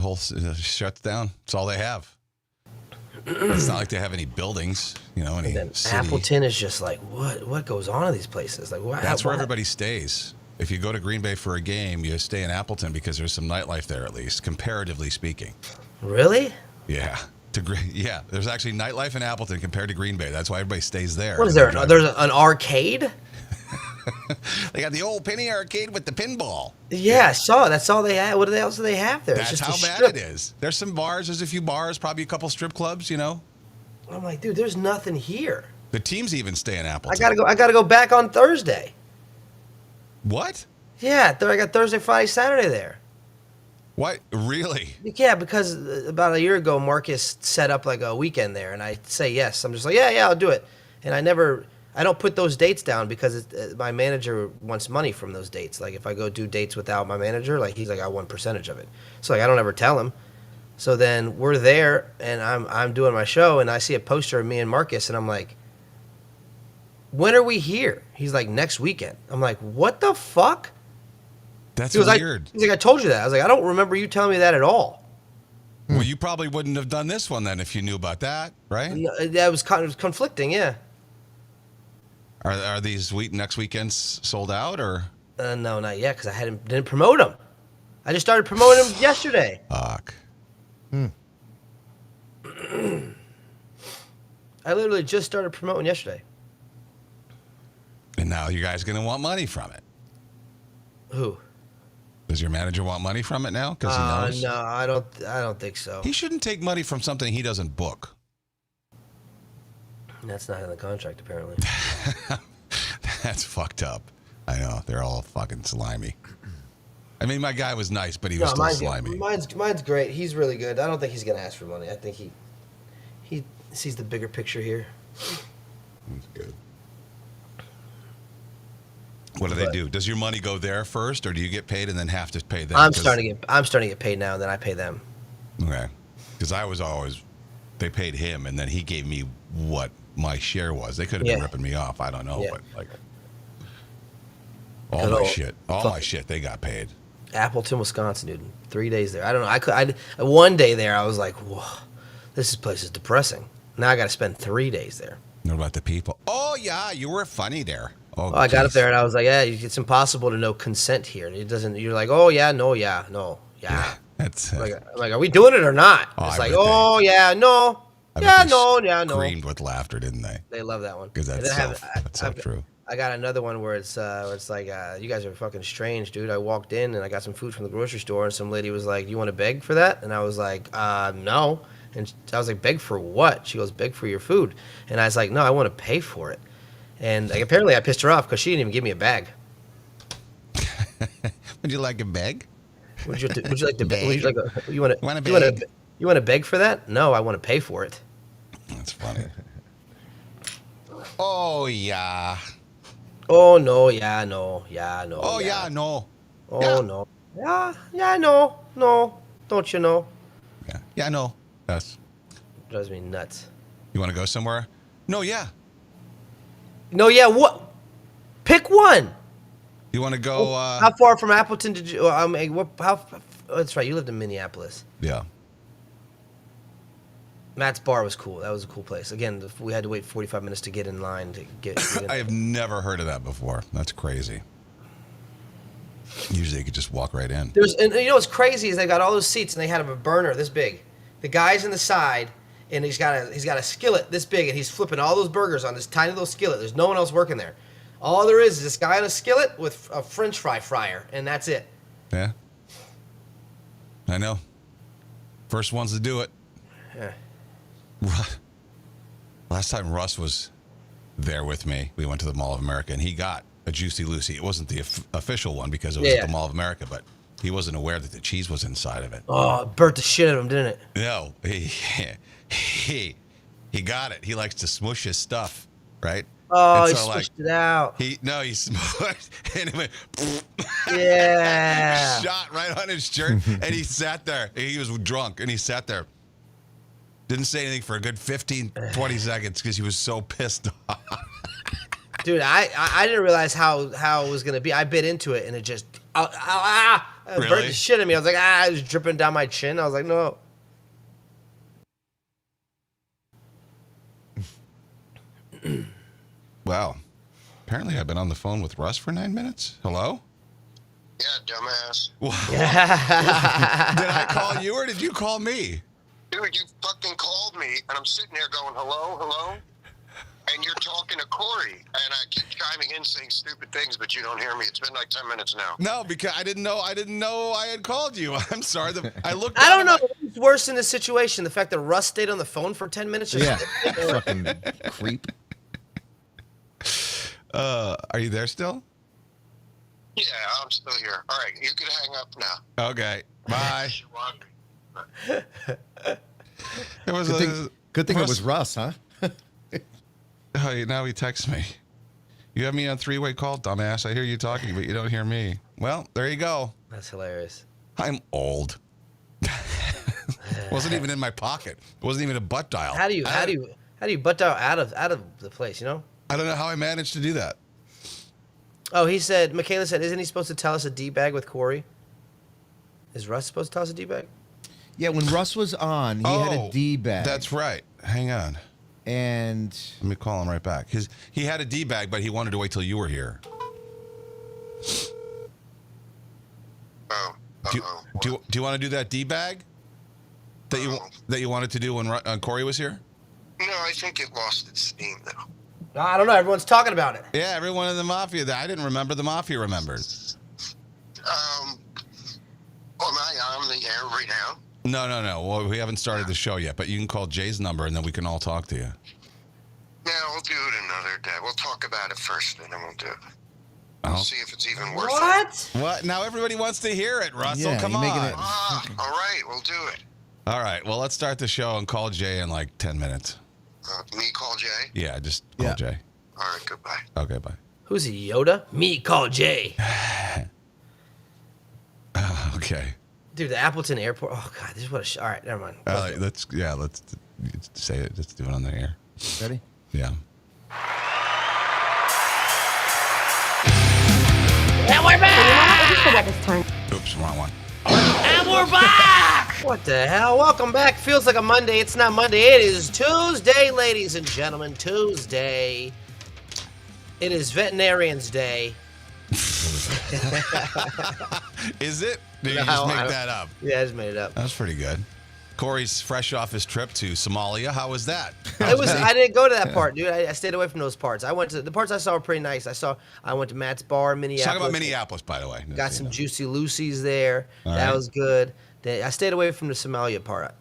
whole shuts down. It's all they have. It's not like they have any buildings, any And then city. Appleton is just like, what goes on in these places? Like, what? That's where everybody stays. If you go to Green Bay for a game, you stay in Appleton because there's some nightlife there, at least, comparatively speaking. Really? Yeah. Yeah, there's actually nightlife in Appleton compared to Green Bay. That's why everybody stays there. What is there? There's an arcade? They got the old penny arcade with the pinball. Yeah, I saw it. That's all they have. What else do they have there? That's it's just how a bad strip. it is. There's some bars. There's a few bars, probably a couple strip clubs, I'm like, dude, there's nothing here. The teams even stay in Appleton. I gotta go back on Thursday. What? Yeah, I got Thursday, Friday, Saturday there. What? Really? Yeah, because about a year ago, Marcus set up like a weekend there, and I say yes. I'm just like, yeah, I'll do it. And I don't put those dates down because my manager wants money from those dates. Like if I go do dates without my manager, like he's like, I want percentage of it. So like I don't ever tell him. So then we're there, and I'm doing my show, and I see a poster of me and Marcus, and I'm like, when are we here? He's like, next weekend. I'm like, what the fuck? That's He's weird. like, I told you that. I was like, I don't remember you telling me that at all. Well, you probably wouldn't have done this one then if you knew about that, right? That was kind of conflicting, yeah. Are these next weekends sold out or? No, not yet, because didn't promote them. I just started promoting them yesterday. Fuck. I literally just started promoting yesterday. And now you guys going to want money from it. Who? Does your manager want money from it now? Because he knows. No, I don't think so. He shouldn't take money from something he doesn't book. That's not in the contract, apparently. That's fucked up. I know. They're all fucking slimy. I mean, my guy was nice, but he was still slimy. Mine's great. He's really good. I don't think he's gonna ask for money. I think he sees the bigger picture here. That's good. What do they do? Does your money go there first, or do you get paid and then have to pay them? I'm starting to get paid now, and then I pay them. Okay. Because I was always, they paid him, and then he gave me what my share was. They could have been ripping me off. I don't know, but like all my shit, they got paid. Appleton, Wisconsin, dude. 3 days there. I don't know. One day there, I was like, whoa, this place is depressing. Now I got to spend 3 days there. What about the people? Oh yeah, you were funny there. Oh, I got up there and I was like, yeah, it's impossible to know consent here. It doesn't. You're like, oh yeah, no, yeah, no, yeah. That's like, are we doing it or not? It's like, oh yeah, no, yeah, no, yeah, no. Screamed with laughter, didn't they? They love that one Because that's so true. I got another one where it's like, you guys are fucking strange, dude. I walked in and I got some food from the grocery store, and some lady was like, "You want to beg for that?" And I was like, "No." And I was like, "Beg for what?" She goes, "Beg for your food." And I was like, "No, I want to pay for it." And like, apparently I pissed her off because she didn't even give me a bag. Would you like a bag? Would you like to beg? You want Want a bag? You want to beg for that? No, I want to pay for it. That's funny. Oh yeah. Oh no, yeah, no, yeah, no. Oh yeah, no. Oh yeah. no. Yeah, no. Don't you know? Yeah, no. Yes. Drives me nuts. You want to go somewhere? No, yeah. No, yeah. What? Pick one. You want to go? How far from Appleton did you? That's right. You lived in Minneapolis. Yeah. Matt's Bar was cool. That was a cool place. Again, we had to wait 45 minutes to get in line to get in. I have never heard of that before. That's crazy. Usually you could just walk right in. And you know what's crazy is they got all those seats and they had a burner this big. The guy's in the side and he's got a skillet this big and he's flipping all those burgers on this tiny little skillet. There's no one else working there. All there is this guy on a skillet with a French fry fryer, and that's it. Yeah. I know. First ones to do it. Yeah. Last time Russ was there with me, we went to the Mall of America, and he got a Juicy Lucy. It wasn't the official one because it was at the Mall of America, but he wasn't aware that the cheese was inside of it. Oh, it burnt the shit out of him, didn't it? No, he got it. He likes to smush his stuff, right? Oh, he smushed it out. He smushed, and it went, yeah. shot right on his shirt, and he sat there. He was drunk, and he sat there. Didn't say anything for a good 15, 20 seconds because he was so pissed off. Dude, I didn't realize how it was going to be. I bit into it, and it just... Burnt Really? the shit in me. I was like, it was dripping down my chin. I was like, no. Wow. Apparently, I've been on the phone with Russ for 9 minutes. Hello? Yeah, dumbass. Did I call you or did you call me? Dude, you fucking called me, and I'm sitting there going, hello, hello? And you're talking to Corey, and I keep chiming in saying stupid things, but you don't hear me. It's been like 10 minutes now. No, because I didn't know I had called you. I'm sorry. I looked. I don't down know what's worse in this situation. The fact that Russ stayed on the phone for 10 minutes. Yeah, fucking creep. Are you there still? Yeah, I'm still here. All right, you can hang up now. Okay. Bye. It was Good thing it was Russ, huh? Oh, now he texts me. You have me on three-way call, dumbass. I hear you talking, but you don't hear me. Well, there you go. That's hilarious. I'm old. Wasn't even in my pocket. It wasn't even a butt dial. How do you butt dial out of the place? You know. I don't know how I managed to do that. Oh, Michaela said, isn't he supposed to tell us a D-bag with Corey? Is Russ supposed to tell us a D-bag? Yeah, when Russ was on, he had a D-bag. That's right. Hang on. And Let me call him right back. He had a D-bag, but he wanted to wait till you were here. Oh, Do you want to do that D-bag that you wanted to do when Corey was here? No, I think it lost its steam, though. I don't know. Everyone's talking about it. Yeah, everyone in the Mafia. I didn't remember. The Mafia remembered. Am I on the air right now? No. Well, we haven't started the show yet, but you can call Jay's number, and then we can all talk to you. Yeah, we'll do it another day. We'll talk about it first, and then we'll do it. Oh. We'll see if it's even worth it. What? What? Now everybody wants to hear it, Russell. Yeah, Come you're on. making it- All right, we'll do it. All right. Well, let's start the show and call Jay in like 10 minutes. Me call Jay? Yeah, just call Yeah. Jay. All right, goodbye. Okay, bye. Who's he, Yoda? Me, call Jay. Okay. Dude, the Appleton Airport. Oh, God, this is what a... All right, never mind. Let's say it. Let's do it on the air. ready? Yeah. And we're back! Oops, wrong one. And we're back! What the hell? Welcome back. Feels like a Monday. It's not Monday. It is Tuesday, ladies and gentlemen. Tuesday. It is Veterinarian's Day. Is it? Did you No, just I make don't- that up? Yeah, I just made it up. That's pretty good. Corey's fresh off his trip to Somalia. How was that? It was. I didn't go to that part, dude. I stayed away from those parts. I went to the parts I saw were pretty nice. I went to Matt's bar, in Minneapolis. Talk about Minneapolis, by the way. Got some Juicy Lucy's there. All That right. was good. I stayed away from the Somalia part.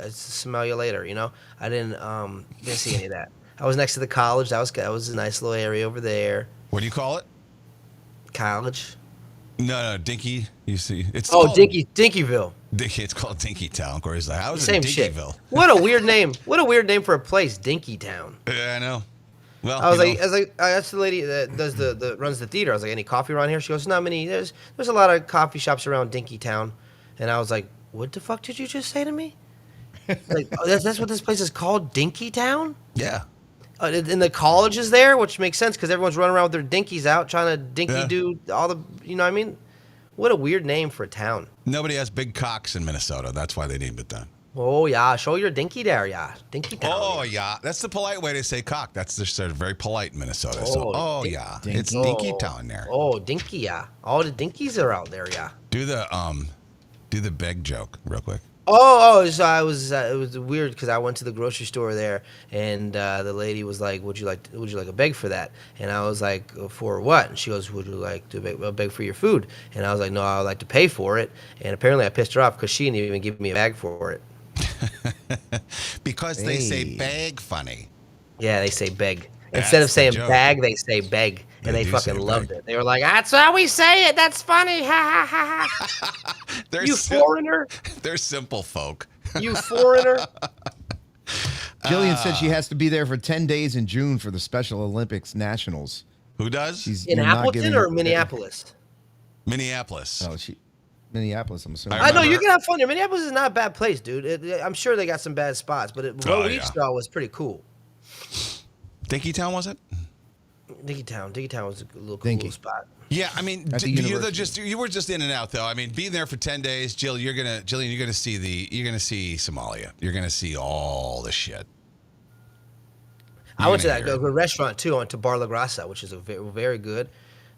Somalia later, you know. I didn't see any of that. I was next to the college. That was a nice little area over there. What do you call it? College. No, Dinky. You see, it's Oh, called Dinkyville. Dinky. It's called Dinky Town. Corey's like, how is Same it shit. Dinkyville? What a weird name. What a weird name for a place, Dinkytown. Yeah, I know. Well, I was you like, know, I asked the lady that does the runs the theater. I was like, any coffee around here? She goes, not many. There's a lot of coffee shops around Dinkytown, and I was like, what the fuck did you just say to me? Like, that's what this place is called, Dinkytown? yeah. And the college is there, which makes sense because everyone's running around with their dinkies out trying to dinky do all the, you know what I mean? What a weird name for a town. Nobody has big cocks in Minnesota. That's why they named it that. Oh, yeah. Show your dinky there, yeah. Dinky town. Oh, yeah. That's the polite way to say cock. That's just sort of very polite in Minnesota. So, yeah. It's Dinky Town there. Oh, dinky, yeah. All the dinkies are out there, yeah. Do the beg joke real quick. So it was weird because I went to the grocery store there, and the lady was like, "Would you like a bag for that?" And I was like, "For what?" And she goes, "Would you like to a bag for your food?" And I was like, "No, I would like to pay for it." And apparently, I pissed her off because she didn't even give me a bag for it. Because they say Hey. bag funny. Yeah, they say beg That's instead of the saying joke. bag. They say beg, and They they do fucking say loved beg. it. They were like, "That's how we say it. That's funny." Ha ha ha ha. They're You sim- foreigner. They're simple folk. You foreigner. Jillian said she has to be there for 10 days in June for the Special Olympics Nationals. Who does? In you're not Appleton giving or her- Minneapolis? Minneapolis. Oh, Minneapolis, I'm assuming. I know you remember- can have fun there. Minneapolis is not a bad place, dude. I'm sure they got some bad spots, but what we yeah. saw was pretty cool. Dinky Town, was it? Dinkytown was a little cool Dinky. little spot. Yeah, I mean, At the university. you were just in and out though. I mean, being there for 10 days, Jillian, you're gonna see Somalia. You're gonna see all the shit. I went to that good restaurant too. I went to Bar La Grasa, which is a very good.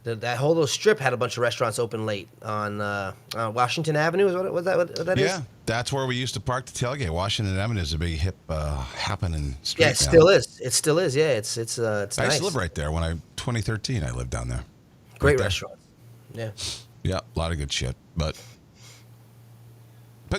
That whole little strip had a bunch of restaurants open late on Washington Avenue. Is what that is? Yeah, that's where we used to park the tailgate. Washington Avenue is a big hip happening street. Yeah, it still is. It still is. Yeah, it's nice. I used to live right there 2013. I lived down there. Great Right restaurant. Yeah. Yeah, a lot of good shit. But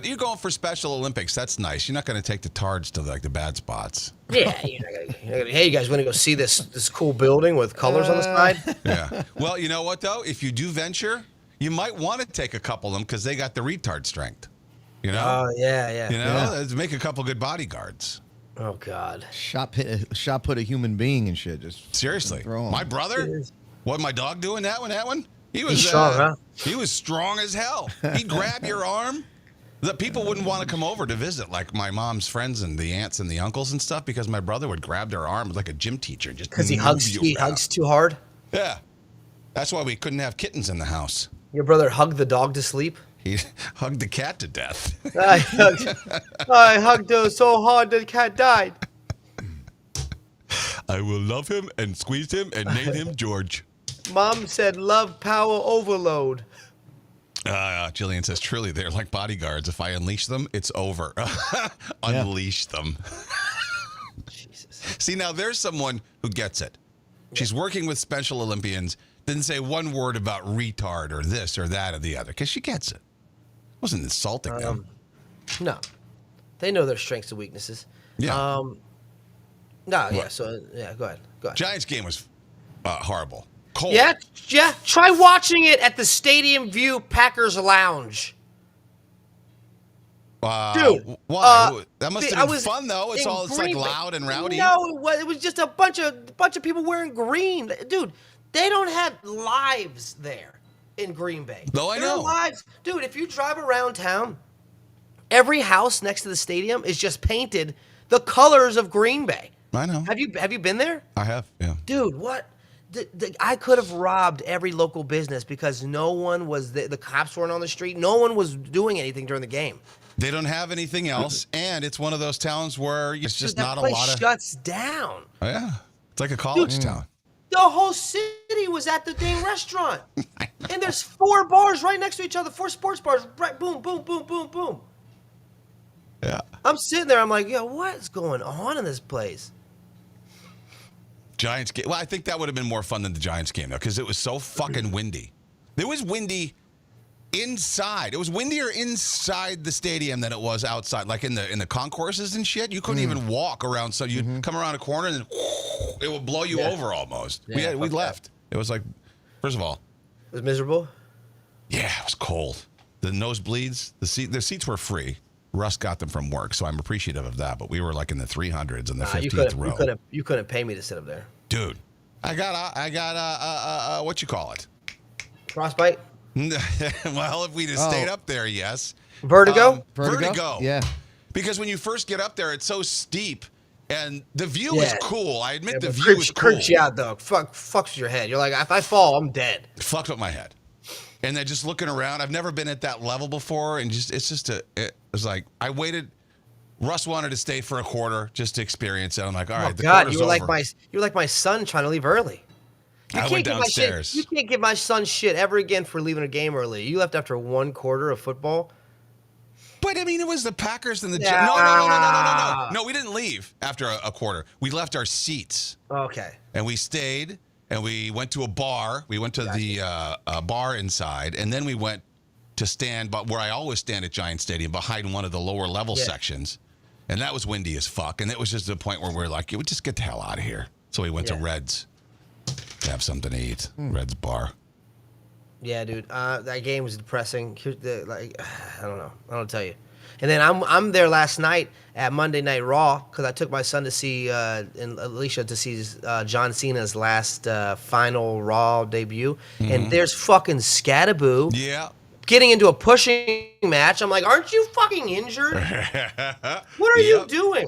you're going for Special Olympics. That's nice. You're not going to take the tards to like the bad spots. Yeah. Hey, you guys want to go see this cool building with colors on the side? Yeah. Well, you know what though? If you do venture, you might want to take a couple of them because they got the retard strength. You know? Oh yeah. You know, make a couple good bodyguards. Oh God. Shot put a human being and shit. Just Seriously, throw 'em. my brother. What my dog doing that one? He was He's strong, huh? He was strong as hell. He'd grab your arm. The people wouldn't want to come over to visit, like my mom's friends and the aunts and the uncles and stuff, because my brother would grab their arm like a gym teacher, just Because he move hugs too hard. Yeah, that's why we couldn't have kittens in the house. Your brother hugged the dog to sleep. He hugged the cat to death. I hugged her so hard the cat died. I will love him and squeeze him and name him George. Mom said love power overload. Jillian says, truly, they're like bodyguards. If I unleash them, it's over. Unleash them. Jesus. See, now there's someone who gets it. She's working with Special Olympians, didn't say one word about retard or this or that or the other, because she gets it. Wasn't insulting them. No. They know their strengths and weaknesses. Yeah. So go ahead. Giants game was horrible. Cold. Yeah. Try watching it at the Stadium View Packers Lounge. Dude, why? That must have been was fun though. It's like loud and rowdy. No, it was just a bunch of people wearing green. Dude, they don't have lives there in Green Bay. No, I Their know. lives, dude. If you drive around town, every house next to the stadium is just painted the colors of Green Bay. I know. Have you been there? I have. Yeah. Dude, what? I could have robbed every local business because no one was the cops weren't on the street. No one was doing anything during the game. They don't have anything else, and it's one of those towns where it's just Dude, not a place lot of. shuts down. Oh, yeah, it's like a college town. The whole city was at the dang restaurant, and there's 4 bars right next to each other, 4 sports bars. Right, boom, boom, boom, boom, boom. Yeah. I'm sitting there. I'm like, yo, what's going on in this place? Giants game. Well, I think that would have been more fun than the Giants game though, because it was so fucking windy. It was windy inside. It was windier inside the stadium than it was outside, like in the concourses and shit. You couldn't even walk around. So you'd come around a corner and then it would blow you over almost. Yeah, we left. It was like, first of all, It was miserable. yeah, it was cold. The nosebleeds, the seats were free. Russ got them from work, so I'm appreciative of that. But we were like in the 300s in the 15th row. You couldn't pay me to sit up there. Dude, I got what you call it? Frostbite. Well, if we'd have stayed up there, yes. Vertigo. Vertigo. Yeah. Because when you first get up there, it's so steep, and the view is cool. I admit the but view is cool. Creeps you out though. Fucks with your head. You're like, if I fall, I'm dead. It fucked with my head. And then just looking around, I've never been at that level before, and it was like I waited. Russ wanted to stay for a quarter just to experience it. I'm like, all right, the God, quarter's you were over. like my son trying to leave early. I went downstairs. You can't give my son shit ever again for leaving a game early. You left after 1 quarter of football. But I mean, it was the Packers and the Yeah. No. No, we didn't leave after a quarter. We left our seats Okay. and we stayed and we went to a bar. We went to the bar inside, and then we went to stand, but where I always stand at Giant Stadium, behind one of the lower level sections. And that was windy as fuck. And it was just the point where we're like, we just get the hell out of here. So we went to Red's to have something to eat. Red's bar. Yeah, dude. That game was depressing. I don't know. I don't tell you. And then I'm there last night at Monday Night Raw because I took my son to see and Alicia to see John Cena's last final Raw debut. And there's fucking Scattaboo Yeah. getting into a pushing match. I'm like, aren't you fucking injured? What are you doing?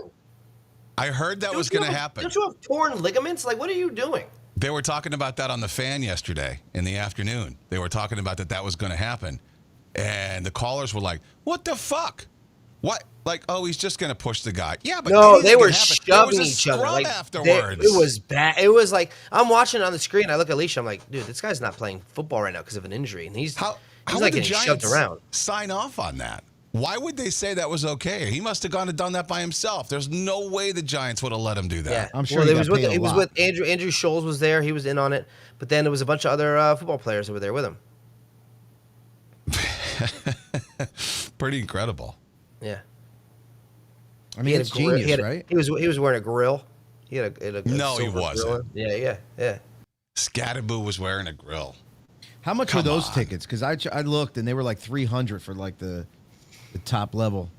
I heard that was going to happen. Don't you have torn ligaments? Like, what are you doing? They were talking about that on the Fan yesterday in the afternoon. They were talking about that was going to happen. And the callers were like, what the fuck? What? Like, oh, he's just going to push the guy. Yeah, but No, anything they were can happen. shoving There was a each other. scrum Like afterwards. it was bad. It was like I'm watching it on the screen. I look at Alicia. I'm like, dude, this guy's not playing football right now because of an injury, and he's How like would the getting shoved Giants around. sign off on that? Why would they say that was okay? He must have gone and done that by himself. There's no way the Giants would have let him do that. Yeah, I'm sure well, he it got was with paid a it was lot. with Andrew. Andrew Scholes was there. He was in on it. But then there was a bunch of other football players that were there with him. Pretty incredible. Yeah. I mean, it's genius, right? He was wearing a grill. He had a No, he silver wasn't. grill. Yeah. Scatterboo was wearing a grill. How much were Come those on. tickets? Because I looked and they were like 300 for like the top level.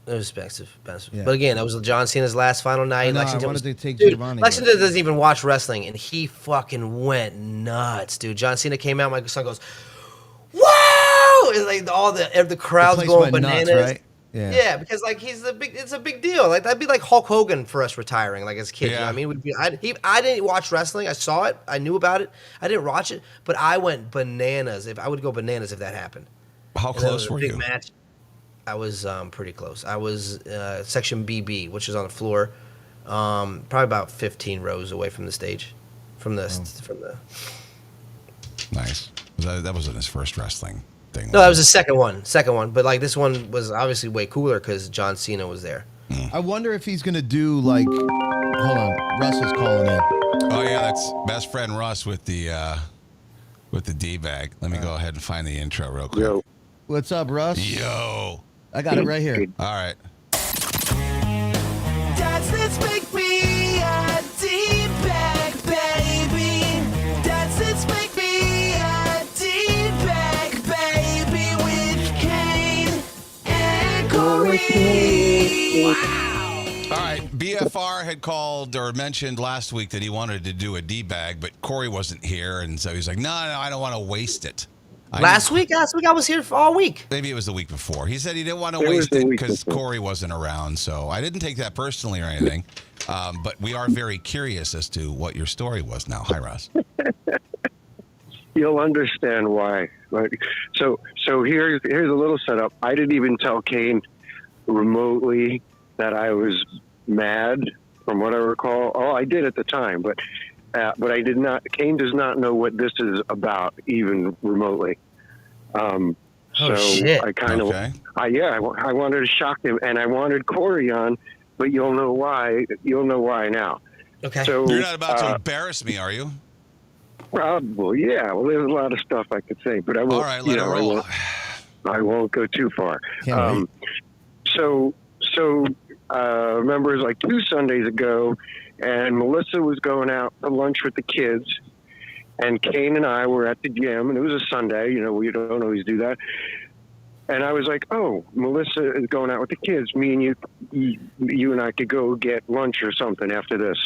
It was expensive. Yeah. But again, that was John Cena's last final night. I know, I Lexington wanted was, to take dude, Giovanni, Lexington but- doesn't even watch wrestling, and he fucking went nuts, dude. John Cena came out. My son goes, "Whoa!" And like all the crowd's place going went nuts, bananas. right? Yeah. Yeah, because like it's a big deal. Like that'd be like Hulk Hogan for us retiring, like as kids. You know Yeah. what I mean? I didn't watch wrestling. I saw it. I knew about it. I didn't watch it, but I went bananas. If I would go bananas if that happened. How And that was close a were big you? match. I was pretty close. I was section BB, which is on the floor, probably about 15 rows away from the stage, from the. Nice. That wasn't his first wrestling thing. No, that was the second one. But like this one was obviously way cooler because John Cena was there. I wonder if he's going to do like. Hold on. Russ is calling in. Oh yeah, that's best friend Russ with the D-bag. Let me go ahead and find the intro real quick. Yo, What's up, Russ? Yo. I got it right here. All right. Does this make me a D-bag, baby? Does this make me a D-bag, baby? With Kane and Corey. All right. BFR had called or mentioned last week that he wanted to do a D-bag, but Corey wasn't here, and so he's like, no, I don't want to waste it. Last week I was here for all week. Maybe it was the week before. He said he didn't want to It was waste the it week because before. Corey wasn't around. So I didn't take that personally or anything. But we are very curious as to what your story was now. Hi, Russ. you'll understand why. Like, so here's a little setup. I didn't even tell Kane remotely that I was mad, from what I recall. Oh, I did at the time, but I did not. Kane does not know what this is about, even remotely. So shit. I kind of, Okay. I wanted to shock him, and I wanted Corey on, but you'll know why. You'll know why now. Okay. So You're not about to embarrass me, are you? well, yeah. Well, there's a lot of stuff I could say, but I won't. All right, let it I roll. won't, I won't go too far. Can't wait. So remember it was like 2 Sundays ago, and Melissa was going out to lunch with the kids, and Kane and I were at the gym, and it was a Sunday. You know, we don't always do that. And I was like, "Oh, Melissa is going out with the kids. Me and you and I could go get lunch or something after this."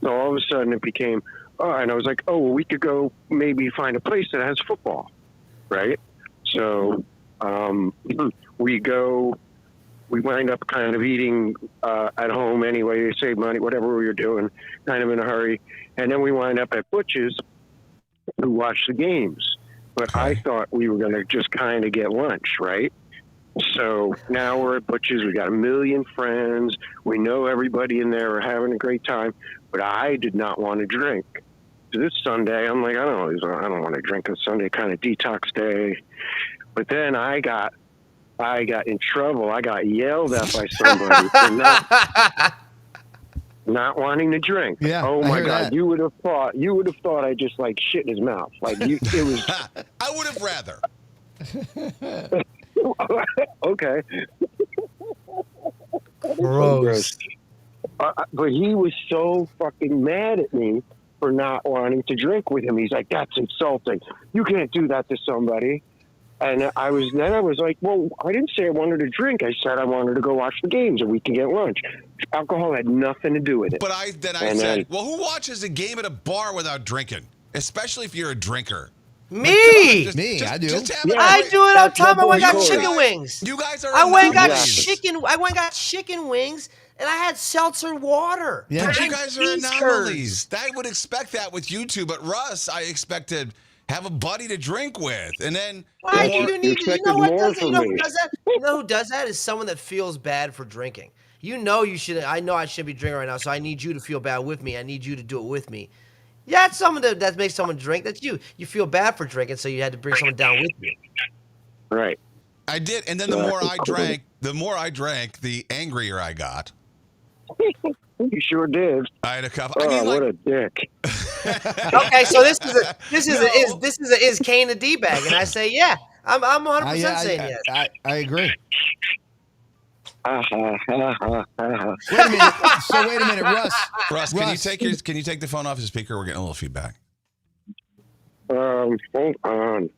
So all of a sudden it became, "Oh," and I was like, "Oh, well, we could go maybe find a place that has football, right?" So we wind up kind of eating at home anyway, save money, whatever we were doing, kind of in a hurry. And then we wind up at Butch's to watch the games. But I Okay. thought we were going to just kind of get lunch, right? So now we're at Butch's. We got a million friends. We know everybody in there are having a great time. But I did not want to drink. So this Sunday, I'm like, I don't want to drink on Sunday, kind of detox day. But then I got in trouble. I got yelled at by somebody for not wanting to drink. Yeah, Oh I my hear God! that. You would have thought I just like shit in his mouth. Like it was I would have rather. okay. Gross. But he was so fucking mad at me for not wanting to drink with him. He's like, "That's insulting. You can't do that to somebody." And I was like, "Well, I didn't say I wanted to drink. I said I wanted to go watch the games and we can get lunch. Alcohol had nothing to do with it." But I And said, then- well, who watches a game at a bar without drinking? Especially if you're a drinker. Me. Just- Me, I do. Just have Yeah. I do it all the That's time. I my went and got boy. chicken wings. You guys are. I went and got anomalies. chicken. I went and got chicken wings and I had seltzer water. Yeah. But you And guys are cheese anomalies. I would expect that with you two, but Russ, I expected have a buddy to drink with, and then Why do You you need to? You expected know what more does that? You from know who me. does that? You know who does that is someone that feels bad for drinking. You know you should. I know I should be drinking right now, so I need you to feel bad with me. I need you to do it with me. Yeah, that's someone that makes someone drink. That's you. You feel bad for drinking, so you had to bring someone down with you. Right. I did, and then the more I drank, the angrier I got. You sure did. I had a couple. Oh, I mean, what like, a dick. Okay, so this is Kane a D bag, and I say yeah. I'm 100% saying yes. I agree. Ha, ha, ha, ha, ha. Wait a minute. So wait a minute, Russ. Russ, can you take the phone off the speaker? We're getting a little feedback. Hold on.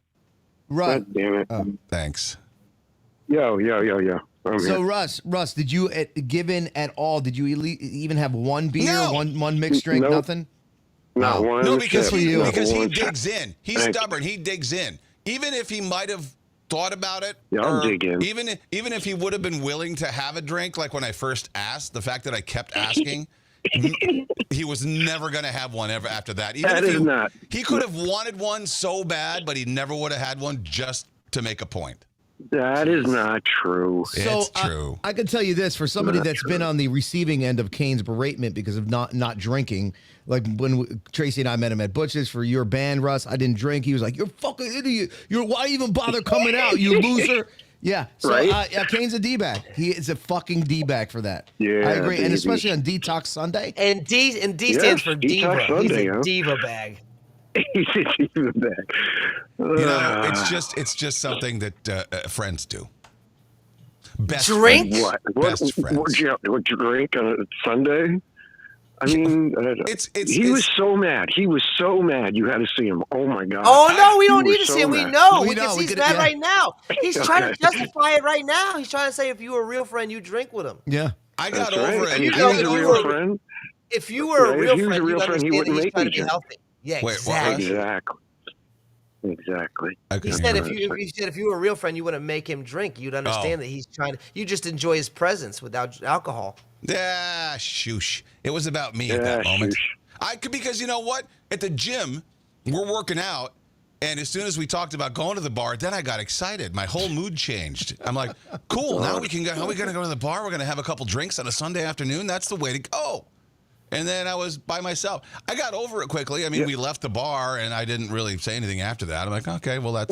Russ. God damn it. Thanks. Yo. I'm So here. Russ, did you give in at all? Did you even have one beer, No. one mixed drink, Nope. nothing? Not one. No, because sip. he Not because he one sip. digs in. He's Thank you. stubborn. He digs in. Even if he might have thought about it, Yeah, I'll or dig in. Even if he would have been willing to have a drink, like when I first asked, the fact that I kept asking, he was never going to have one ever after that. Even That if is not. He could have wanted one so bad, but he never would have had one just to make a point. That is not true. It's true. I can tell you this for somebody that's been on the receiving end of Kane's beratement because of not drinking. Like when Tracy and I met him at Butch's for your band, Russ, I didn't drink. He was like, "You're a fucking idiot. Why even bother coming out, you loser?" Yeah. So Right? Kane's a D-bag. He is a fucking D-bag for that. Yeah, I agree, and baby. especially on Detox Sunday. And D stands Yes, for Detox diva. He's Sunday, a huh? diva bag. He's even back. You know, it's just something that friends do. Best Drink? friends. What? Best friends. What you drink on a Sunday? I mean, It's he was so mad. He was so mad. You had to see him. Oh my god. Oh no, we He don't was need to so see him. We mad. know. We We know, can see we he's could- mad yeah. right now. He's trying to Okay. justify it right now. He's trying to say if you were a real friend, you drink with him. Yeah. I got That's right. over And it. if know, he was if a you real were- friend, If you were Right, a if real he was a friend, real you'd friend, he understand that wouldn't he's make trying me to be drink. healthy. Yeah, Wait, what? exactly. Exactly. He said if you were a real friend, you wouldn't make him drink. You'd understand that he's trying to. You just enjoy his presence without alcohol. Yeah, shoosh. It was about me at Yeah, that moment. shoosh. Because you know what? At the gym, we're working out, and as soon as we talked about going to the bar, then I got excited. My whole mood changed. I'm like, cool. Now we can go. How are we gonna go to the bar? We're gonna have a couple drinks on a Sunday afternoon. That's the way to go. And then I was by myself. I got over it quickly. I mean, we left the bar, and I didn't really say anything after that. I'm like, okay, well, that's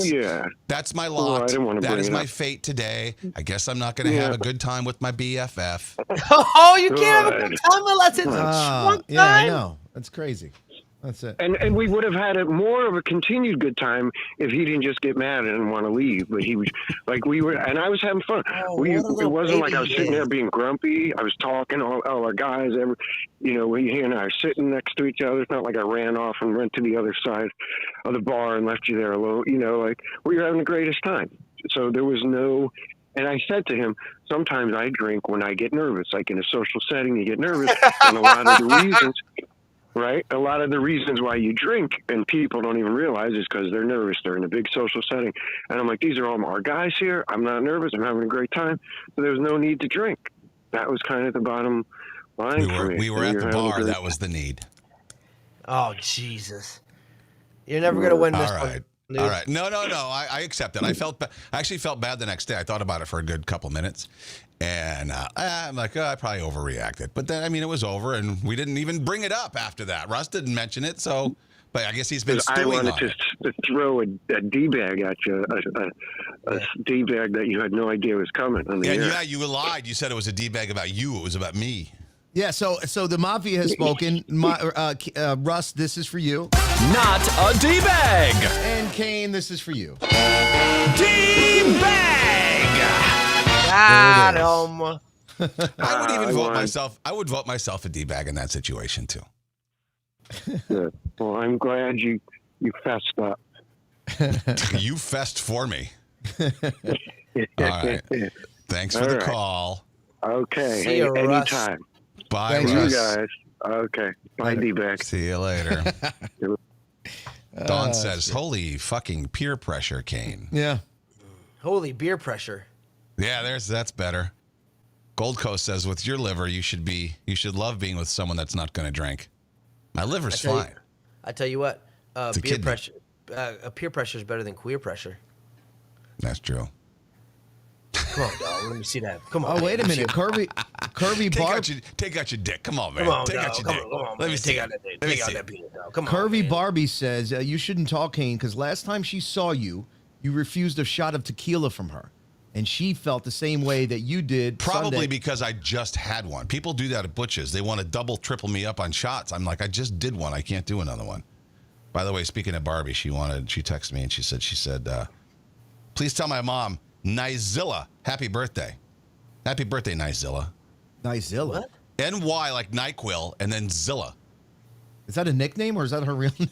my Well, I lot. didn't wanna That bring is it my up. fate today. I guess I'm not going to have a good time with my BFF. Oh, you can't have a good Good. time unless it's one Yeah, I time. know. That's crazy. That's it. And we would have had a more of a continued good time if he didn't just get mad and want to leave. But he was like, we were, and I was having fun. Oh, what a It little wasn't like I baby was sitting he there is. being grumpy. I was talking. All our guys, he and I are sitting next to each other. It's not like I ran off and went to the other side of the bar and left you there alone. Like we were having the greatest time. So there was no. And I said to him, sometimes I drink when I get nervous. Like in a social setting, you get nervous, and a lot of the reasons. Right? A lot of the reasons why you drink and people don't even realize is because they're nervous. They're in a big social setting. And I'm like, these are all our guys here. I'm not nervous. I'm having a great time. So there's no need to drink. That was kind of the bottom line for me. We were So at you're the having a bar. great- That was the need. Oh Jesus! You're never gonna win this All one. right. dude. All right. No. I accept it. I actually felt bad the next day. I thought about it for a good couple minutes. And I'm like, I probably overreacted. But then, I mean, it was over, and we didn't even bring it up after that. Russ didn't mention it, so, but I guess he's been I stewing wanted on to, it. to throw a D-bag at you, a D-bag that you had no idea was coming on the And air. yeah, you lied. You said it was a D-bag about you. It was about me. Yeah, so the mafia has spoken. Russ, this is for you. Not a D-bag. And Kane, this is for you. D-bag. Got There it him. I would even I vote won. myself. I would vote myself a D-bag in that situation, too. Good. Well, I'm glad you fessed up. You fessed for me. All right. Thanks for All the right. call. Okay. See Hey, ya, Russ. anytime. Bye, Thanks, You Russ. guys. Okay. Bye, D-bag. See you later. Dawn says, holy fucking peer pressure, Kane. Yeah. Holy beer pressure. Yeah, that's better. Gold Coast says, with your liver, you should love being with someone that's not going to drink. My liver's fine. I tell you what, a peer kidney. pressure. Peer pressure is better than queer pressure. That's true. Come on, dog. Let me see that. Come on. Oh, wait a minute. Kirby Take out your dick. Come on, man. Come on, take dog. out your Come dick. on, come on, Let man. me see Take it. out that dick. Let me Take out see that it. penis, dog. Come on. Curvy man. Barbie says you shouldn't talk, Kane, because last time she saw you, you refused a shot of tequila from her, and she felt the same way that you did. Probably Sunday. because I just had one. People do that at Butch's. They want to double, triple me up on shots. I'm like, I just did one. I can't do another one. By the way, speaking of Barbie, she texted me and she said, please tell my mom, Nyzilla, happy birthday. Happy birthday, Nyzilla. Nyzilla. What? NY like NyQuil and then Zilla. Is that a nickname or is that her real name?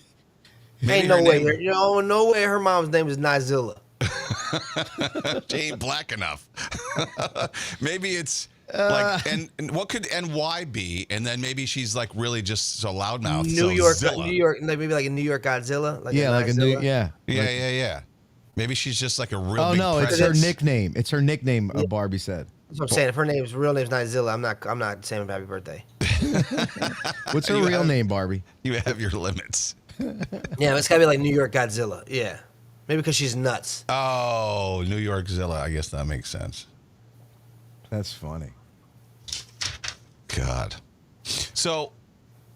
Maybe Ain't no her way. name- No way. Her mom's name is Nyzilla. She ain't black enough. Maybe it's like, and what could NY be? And then maybe she's like really just so loudmouth. New so York, Zilla. New York, maybe like a New York Godzilla. Like Yeah, like a new. Nyzilla. Yeah. Yeah. Maybe she's just like a real Oh big no, it's her presence. nickname. It's her nickname. Barbie said. That's what I'm saying. If her real name's Nyzilla, I'm not saying happy birthday. What's her You real have- name, Barbie? You have your limits. Yeah, it's gotta be like New York Godzilla. Yeah, maybe because she's nuts. Oh, New York Zilla. I guess that makes sense. That's funny. God. So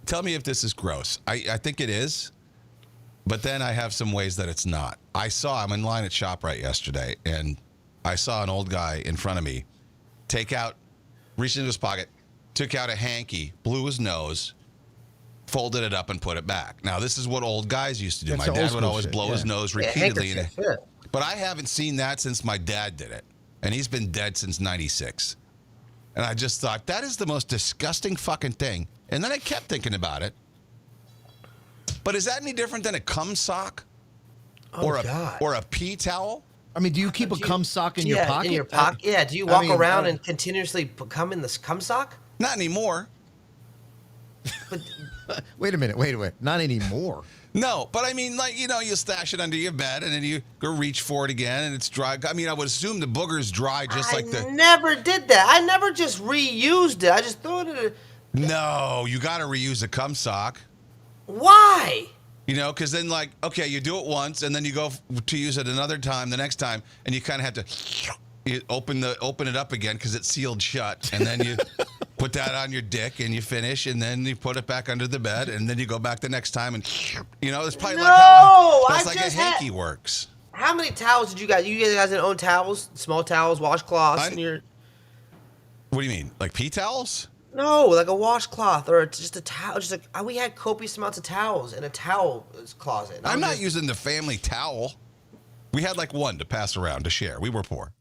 tell me if this is gross. I think it is, but then I have some ways that it's not. I'm in line at ShopRite yesterday, and I saw an old guy in front of me reached into his pocket, took out a hanky, blew his nose, folded it up, and put it back. Now, this is what old guys used to do. That's My the dad old would school always shit, blow his yeah. nose Yeah, repeatedly. handkerchief, yeah. But I haven't seen that since my dad did it, and he's been dead since 96. And I just thought, that is the most disgusting fucking thing. And then I kept thinking about it. But is that any different than a cum sock? Oh or God. or a pee towel? I mean, do you keep a cum sock in your pocket? In your pocket. Yeah. Do you I walk mean, around and continuously cum in this cum sock? Not anymore. Wait a minute. Not anymore. No, but I mean, like, you stash it under your bed and then you go reach for it again and it's dry. I mean, I would assume the booger's dry just like I never did that. I never just reused it. I just threw it in. No, you got to reuse a cum sock. Why? Because then, like, okay, you do it once and then you go to use it another time, the next time, and you kind of have to open it up again because it's sealed shut, and then you put that on your dick and you finish, and then you put it back under the bed, and then you go back the next time, and it's probably like how I like a just had- hanky works. How many towels did you guys? You guys didn't own towels, small towels, washcloths, in your. What do you mean, like pee towels? No, like a washcloth or just a towel. Just like we had copious amounts of towels in a towel closet. I'm not using the family towel. We had like one to pass around to share. We were poor.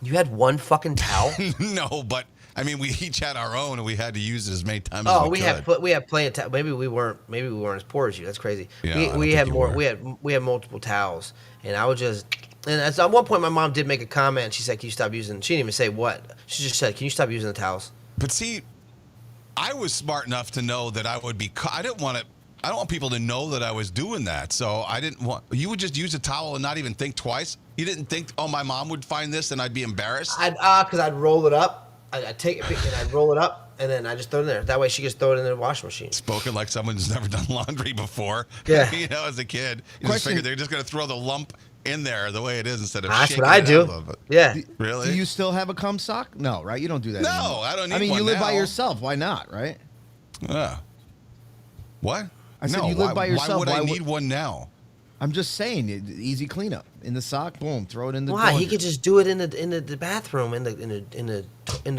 You had one fucking towel. No, but I mean, we each had our own, and we had to use it as many times Oh, as we could. we had plenty of towels. Maybe we weren't as poor as you. That's crazy. Yeah, I don't we think had you more. were. We had multiple towels, and I would just. And at one point, my mom did make a comment. She said, "Can you stop using?" She didn't even say what. She just said, "Can you stop using the towels?" But see, I was smart enough to know that I would be. I don't want people to know that I was doing that. So I didn't want. You would just use a towel and not even think twice. You didn't think, oh, my mom would find this and I'd be embarrassed. Because I'd roll it up. I'd take it and I'd roll it up, and then I just throw it in there. That way, she just throw it in the washing machine. Spoken like someone who's never done laundry before. Yeah. As a kid, you just Question- figured they're just going to throw the lump in there the way it is instead of That's shaking what I it do. out of it. Yeah. Really? Do you still have a cum sock? No, right? You don't do that. No, anymore. I don't need I mean, one you live by now. yourself. Why not? Right? What? I said no, you live by yourself. Why would I Why would- need one now? I'm just saying, easy cleanup in the sock. Boom, throw it in the. Why? He laundry. could just do it in the bathroom in the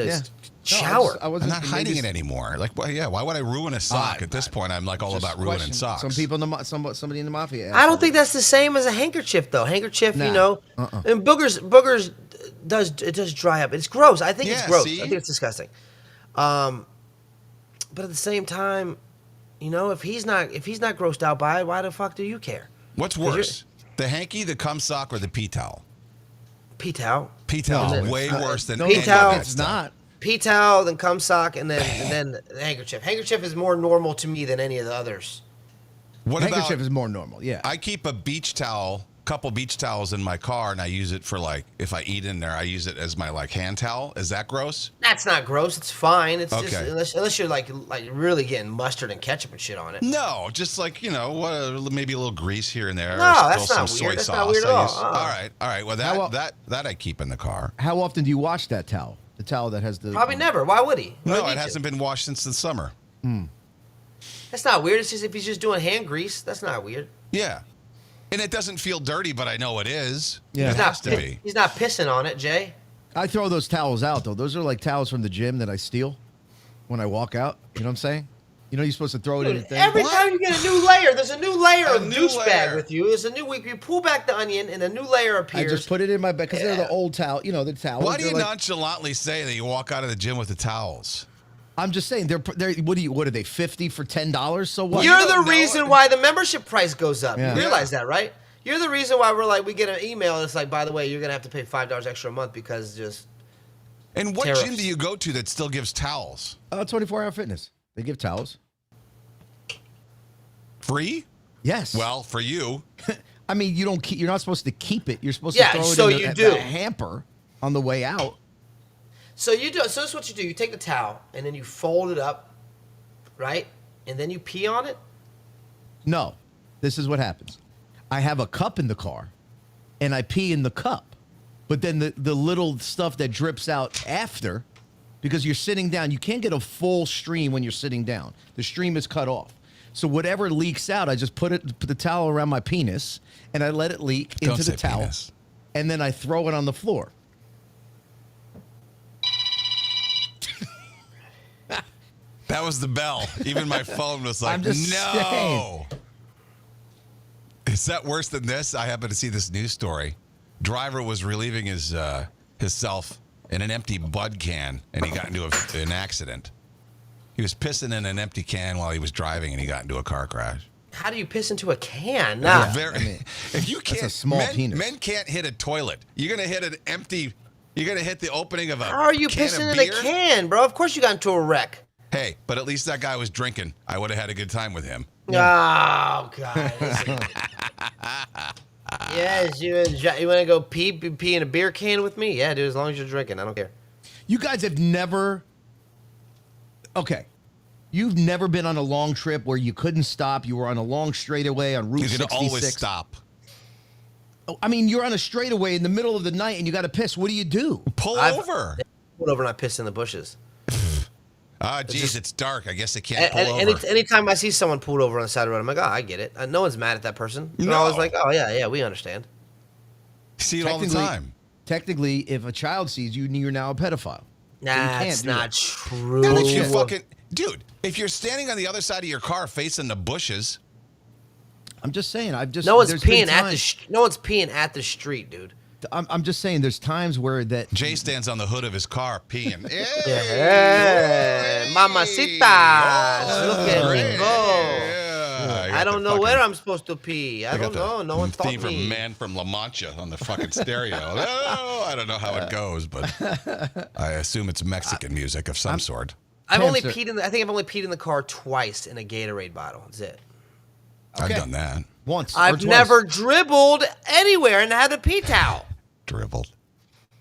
Yeah. shower. I I'm wasn't not hiding maybe- it anymore. Like, why would I ruin a sock? At this point, I'm like all Just about ruining question. socks. Some people in the somebody in the mafia. I don't think that's the same as a handkerchief, though. Handkerchief, Nah. and boogers does dry up. It's gross. I think it's Yeah, gross. see? I think it's disgusting. But at the same time, if he's not grossed out by it, why the fuck do you care? What's worse, the hanky, the cum sock, or the pee towel? Pee towel, Pee towel No, is it's way not. worse than No, any Pee of towel. that It's stuff. not. pee towel, then cum sock, and then the handkerchief. Handkerchief is more normal to me than any of the others. What Handkerchief about? is more normal. Yeah. I keep a beach towel couple beach towels in my car, and I use it for like if I eat in there, I use it as my like hand towel. Is that gross? That's not gross. It's fine. It's just Okay. unless you're like really getting mustard and ketchup and shit on it. No, just like maybe a little grease here and there. No, or that's still not some weird. soy That's sauce. not weird at I all. use- All right. Well, How- that I keep in the car. How often do you wash that towel? The towel that has the Probably never. Why would he? Why No, would he it hasn't been washed since the summer. That's not weird. It's just if he's just doing hand grease, that's not weird. Yeah, and it doesn't feel dirty, but I know it is. Yeah. it He's has not, to be. he's not pissing on it, Jay. I throw those towels out though. Those are like towels from the gym that I steal when I walk out. You know what I'm saying? You know you're supposed to throw it in a Dude, thing. every What? time you get a new layer, there's a new layer A of new douchebag layer. with you. There's a new week. You pull back the onion, and a new layer I appears. just put it in my bag because they're the old towel. You know the towels. Why do you they're like- nonchalantly say that you walk out of the gym with the towels? I'm just saying they're what are they 50 for $10? So what? You're you the don't know reason it. why the membership price goes up. Yeah. You realize that, right? You're the reason why we're like, we get an email and it's like, by the way, you're gonna have to pay $5 extra a month because just And what Tariffs. gym do you go to that still gives towels? 24-hour fitness. They give towels. Free? Yes. Well, for you. I mean, you don't keep. You're not supposed to keep it. You're supposed Yeah, to throw it so in you the, do. the hamper on the way out. so you do. So this is what you do. You take the towel and then you fold it up, right? And then you pee on it. No, this is what happens. I have a cup in the car, and I pee in the cup. But then the little stuff that drips out after, because you're sitting down, you can't get a full stream when you're sitting down. The stream is cut off. So whatever leaks out, I just put the towel around my penis, and I let it leak Don't into say the towel, penis. and then I throw it on the floor. That was the bell. Even my phone was like, I'm just no. saying. Is that worse than this? I happened to see this news story. Driver was relieving himself in an empty Bud can, and he got into an accident. He was pissing in an empty can while he was driving, and he got into a car crash. How do you piss into a can? Nah. If you can't, a small penis. Men can't hit a toilet. You're gonna hit an empty. You're gonna hit the opening of a. How are you can pissing of in a beer? can, bro? Of course you got into a wreck. Hey, but at least that guy was drinking. I would have had a good time with him. Oh God. Yes, you want to go pee in a beer can with me? Yeah, dude. As long as you're drinking, I don't care. You guys have never. Okay. You've never been on a long trip where you couldn't stop. You were on a long straightaway on Route You 66. can always stop. Oh, I mean, you're on a straightaway in the middle of the night and you got to piss. What do you do? Pull I've- over. Pull over and I piss in the bushes. Ah, geez, it's dark. I guess I can't pull over. Anytime I see someone pulled over on the side of the road, I'm like, oh, I get it. No one's mad at that person. They're always No. like, oh yeah, we understand. See it all the time. Technically, if a child sees you, you're now a pedophile. Nah, can't that's do not that. true. And if you Bullshit. fucking dude, if you're standing on the other side of your car facing the bushes, I'm just saying. No one's there's been peeing at times- no one's peeing at the street, dude. I'm just saying. There's times where that. Jay stands on the hood of his car peeing. Hey, Hey, mamacita, look at me Hey, go. yeah. I don't know where I'm supposed to pee. I got don't know. No one the theme taught from me. Man from La Mancha on the fucking stereo. Oh, I don't know how it goes, but I assume it's Mexican music of some sort. I've only Hamster. peed in. I think I've only peed in the car twice in a Gatorade bottle. That's it. I've Okay. done that. Once. or I've twice. never dribbled anywhere and had a pee towel. Dribbled.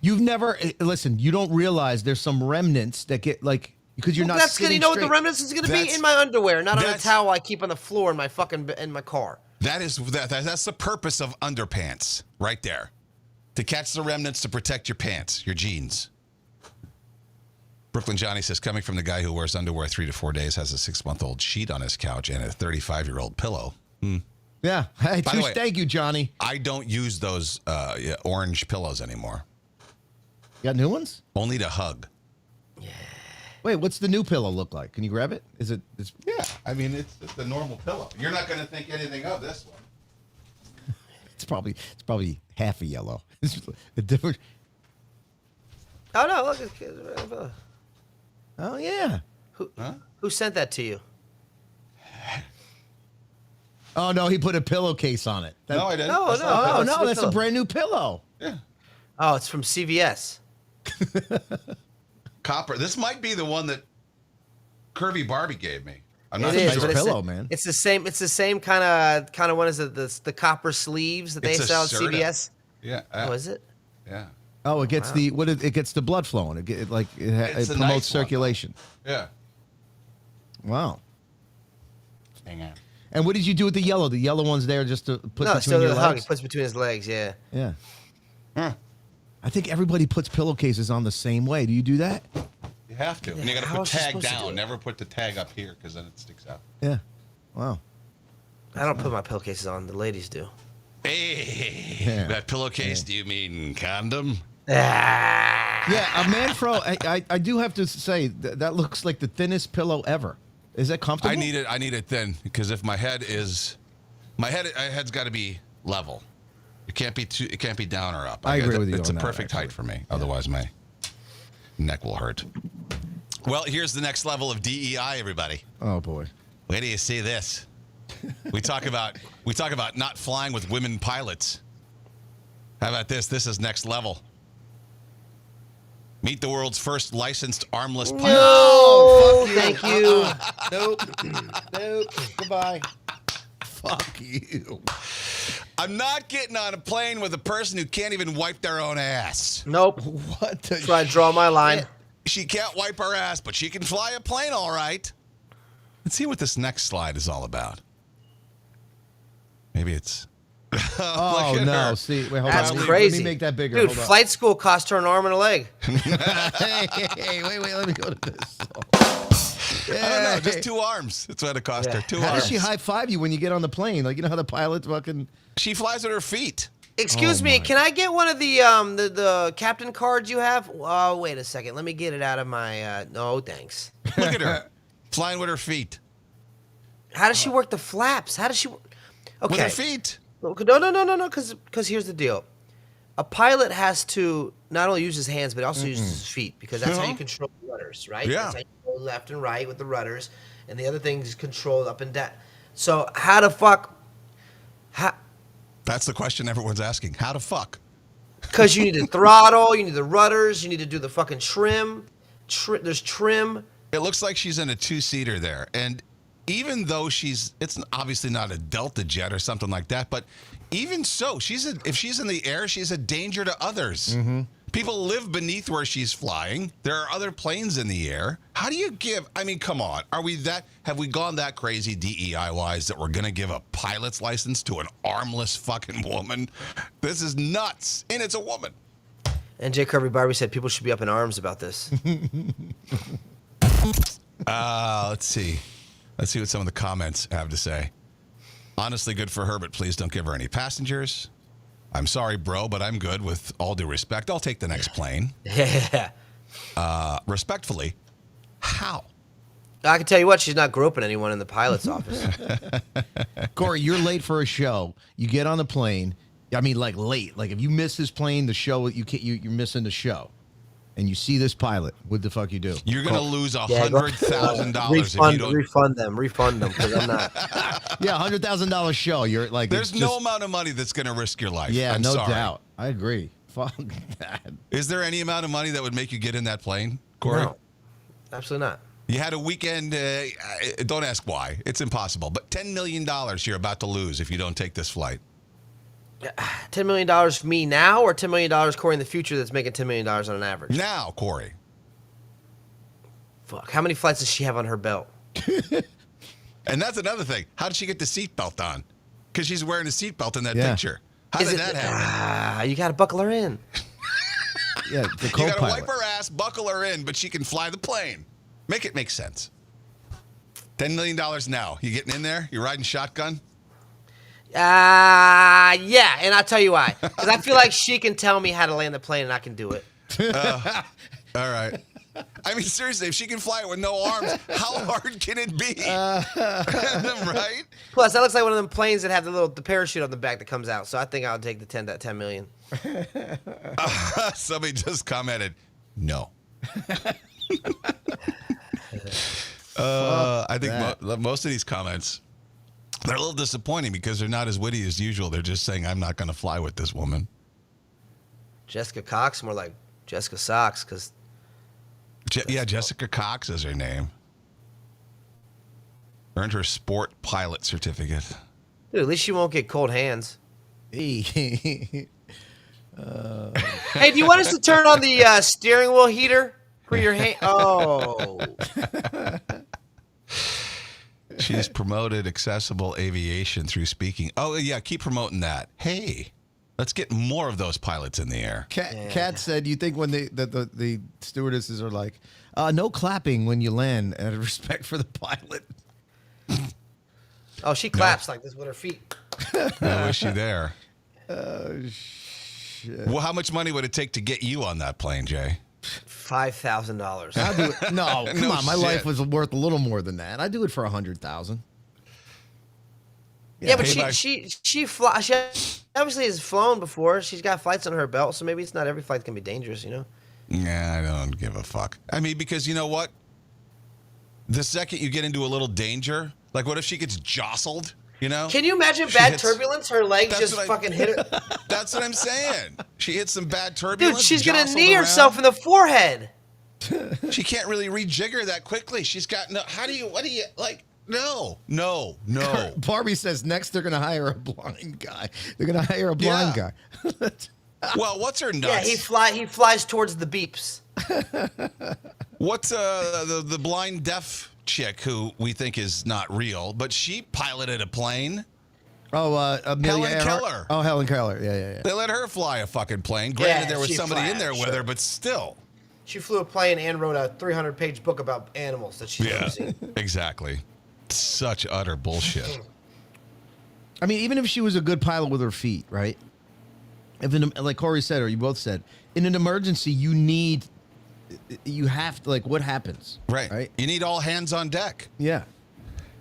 You've never listen. You don't realize there's some remnants that get like because you're Well, not. that's good. sitting You know what the straight. remnants is going to be That's- in my underwear, not on the that's- towel I keep on the floor in my car. That's the purpose of underpants right there. To catch the remnants to protect your pants, your jeans. Brooklyn Johnny says, coming from the guy who wears underwear 3 to 4 days, has a 6-month-old sheet on his couch and a 35-year-old pillow. Yeah. Hey, By the way- thank you, Johnny. I don't use those orange pillows anymore. You got new ones? Only to hug. Wait, what's the new pillow look like? Can you grab it? Is it? It's, Yeah, I mean, it's just a normal pillow. You're not going to think anything of this one. it's probably half a yellow. It's a different. Oh no! Look, Oh yeah. who sent that to you? Oh no, he put a pillowcase on it. No, I didn't. No, That's no. not Oh a no, good that's a pillow. brand new pillow. Yeah. Oh, it's from CVS. Copper. This might be the one that Curvy Barbie gave me. I'm It not is, nice sure. but it's pillow, the- man. It's the same. It's the same kind of what is it? The copper sleeves that they It's a sell at Serta. CVS. Yeah. Oh, is it? Yeah. Oh, it gets it gets the blood flowing. It It's a promotes nice one. circulation. Yeah. Wow. Hang on. And what did you do with the yellow? The yellow one's there just to put No, between still your the hug. He legs. puts between his legs. Yeah. Yeah. Huh. I think everybody puts pillowcases on the same way. Do you do that? You have to. And you got to How put is she tag supposed to do down. it? Never put the tag up here because then it sticks out. Yeah. Wow. I don't put my pillowcases on. The ladies do. Hey, Yeah. that pillowcase, do you mean condom? Ah. Yeah, a Manfro. I do have to say that looks like the thinnest pillow ever. Is that comfortable? I need it thin because if my head's got to be level. It can't be down or up. I agree with you It's on a that, perfect height actually. for me. Otherwise, my neck will hurt. Well, here's the next level of DEI, everybody. Oh boy. Where do you see this? We talk about not flying with women pilots. How about this? This is next level. Meet the world's first licensed armless pilot. No, thank you. Nope. Nope. Goodbye. Fuck you. I'm not getting on a plane with a person who can't even wipe their own ass. Nope. What the Try to draw my line. She can't wipe her ass, but she can fly a plane all right. Let's see what this next slide is all about. Maybe it's... Oh Look at no! her. See, wait, hold That's on. crazy. Let me make that bigger. Dude, Hold on. flight school cost her an arm and a leg. Hey, wait, let me go to this. I don't know, just 2 arms. That's what it cost her. 2 How arms. does she high five you when you get on the plane? Like, you know how the pilot fucking. She flies with her feet. Excuse Oh, me, my. can I get one of the captain cards you have? Oh, wait a second. Let me get it out of my. No, thanks. Look at her. Flying with her feet. How does she work the flaps? How does she? With Okay. her feet. No. Because here's the deal. A pilot has to not only use his hands, but also use his feet because that's how you control the rudders, right? Yeah. That's how you go left and right with the rudders, and the other things control up and down. So how the fuck? That's the question everyone's asking. How to fuck? Because you need the throttle, you need the rudders, you need to do the fucking trim. There's trim. It looks like she's in a 2-seater there. And even though it's obviously not a Delta jet or something like that, but even so, if she's in the air, she's a danger to others. People live beneath where she's flying. There are other planes in the air. How do you come on. Have we gone that crazy DEI-wise that we're going to give a pilot's license to an armless fucking woman? This is nuts. And it's a woman. And J. Kirby Barbie said people should be up in arms about this. Let's see. Let's see what some of the comments have to say. Honestly, good for her, but please don't give her any passengers. I'm sorry, bro, but I'm good. With all due respect, I'll take the next plane. Yeah. Respectfully, how? I can tell you what, she's not groping anyone in the pilot's office. Corey, you're late for a show. You get on the plane. I mean, like late. Like if you miss this plane, the show you're missing the show, and you see this pilot. What the fuck you do? You're gonna lose Yeah, $100,000 if you don't. refund them because I'm not. Yeah, $100,000 show. You're like, There's it's no just- amount of money that's gonna risk your life. Yeah, I'm no sorry. doubt. I agree. Fuck that. Is there any amount of money that would make you get in that plane, Corey? No, absolutely not. You had a weekend. Don't ask why. It's impossible. But $10 million you're about to lose if you don't take this flight. $10 million for me now, or $10 million Corey in the future that's making $10 million on an average? Now, Corey. Fuck. How many flights does she have on her belt? And that's another thing. How did she get the seatbelt on? Because she's wearing a seatbelt in that Yeah. picture. How did that happen? You got to buckle her in. Yeah, the You got to co-pilot. wipe her ass, buckle her in, but she can fly the plane. Make it make sense. $10 million now. You getting in there? You riding shotgun? Yeah, and I'll tell you why. Because I feel like she can tell me how to land the plane, and I can do it. All right. I mean, seriously, if she can fly it with no arms, how hard can it be? Right? Plus, that looks like one of them planes that have the parachute on the back that comes out. So I think I'll take the 10 million. Somebody just commented, no. I think most of these comments, they're a little disappointing because they're not as witty as usual. They're just saying, I'm not going to fly with this woman. Jessica Cox, more like Jessica Socks, because Jessica Cox is her name. Earned her sport pilot certificate. Dude, at least she won't get cold hands. Hey. Hey, do you want us to turn on the steering wheel heater for your hand? Oh. She's promoted accessible aviation through speaking. Oh, yeah, keep promoting that. Hey, let's get more of those pilots in the air. Kat said, "You think when the stewardesses are like, no clapping when you land, out of respect for the pilot." Oh, she claps like this with her feet. I wish you there. Shit. Well, how much money would it take to get you on that plane, Jay? $5,000. I'll do it. No, come No on. My shit. life was worth a little more than that. I'd do it for 100,000. Yeah, but Hey, bye. she obviously has flown before. She's got flights on her belt, so maybe it's not every flight can be dangerous, you know? Yeah, I don't give a fuck. I mean, because you know what? The second you get into a little danger, like what if she gets jostled? You know? Can you imagine She bad hits- turbulence? Her legs That's just what I- fucking hit her. That's what I'm saying. She hits some bad turbulence. Dude, she's gonna jostled knee around. herself in the forehead. She can't really rejigger that quickly. She's got no. What do you like? No. Barbie says next they're going to hire a blind guy. They're going to hire a blind Yeah. guy. Well, what's her nuts? Yeah, he flies towards the beeps. What's the blind deaf chick who we think is not real, but she piloted a plane. Oh, Amelia Helen Earhart? Keller. Oh, Helen Keller. Yeah. They let her fly a fucking plane. Granted, Yeah, there was she somebody fly, in there with sure. her, but still. She flew a plane and wrote a 300-page book about animals that she's never seen. Exactly. Such utter bullshit. I mean, even if she was a good pilot with her feet, right? Like Corey said, or you both said, in an emergency, you have to, like, what happens? Right. Right? You need all hands on deck. Yeah.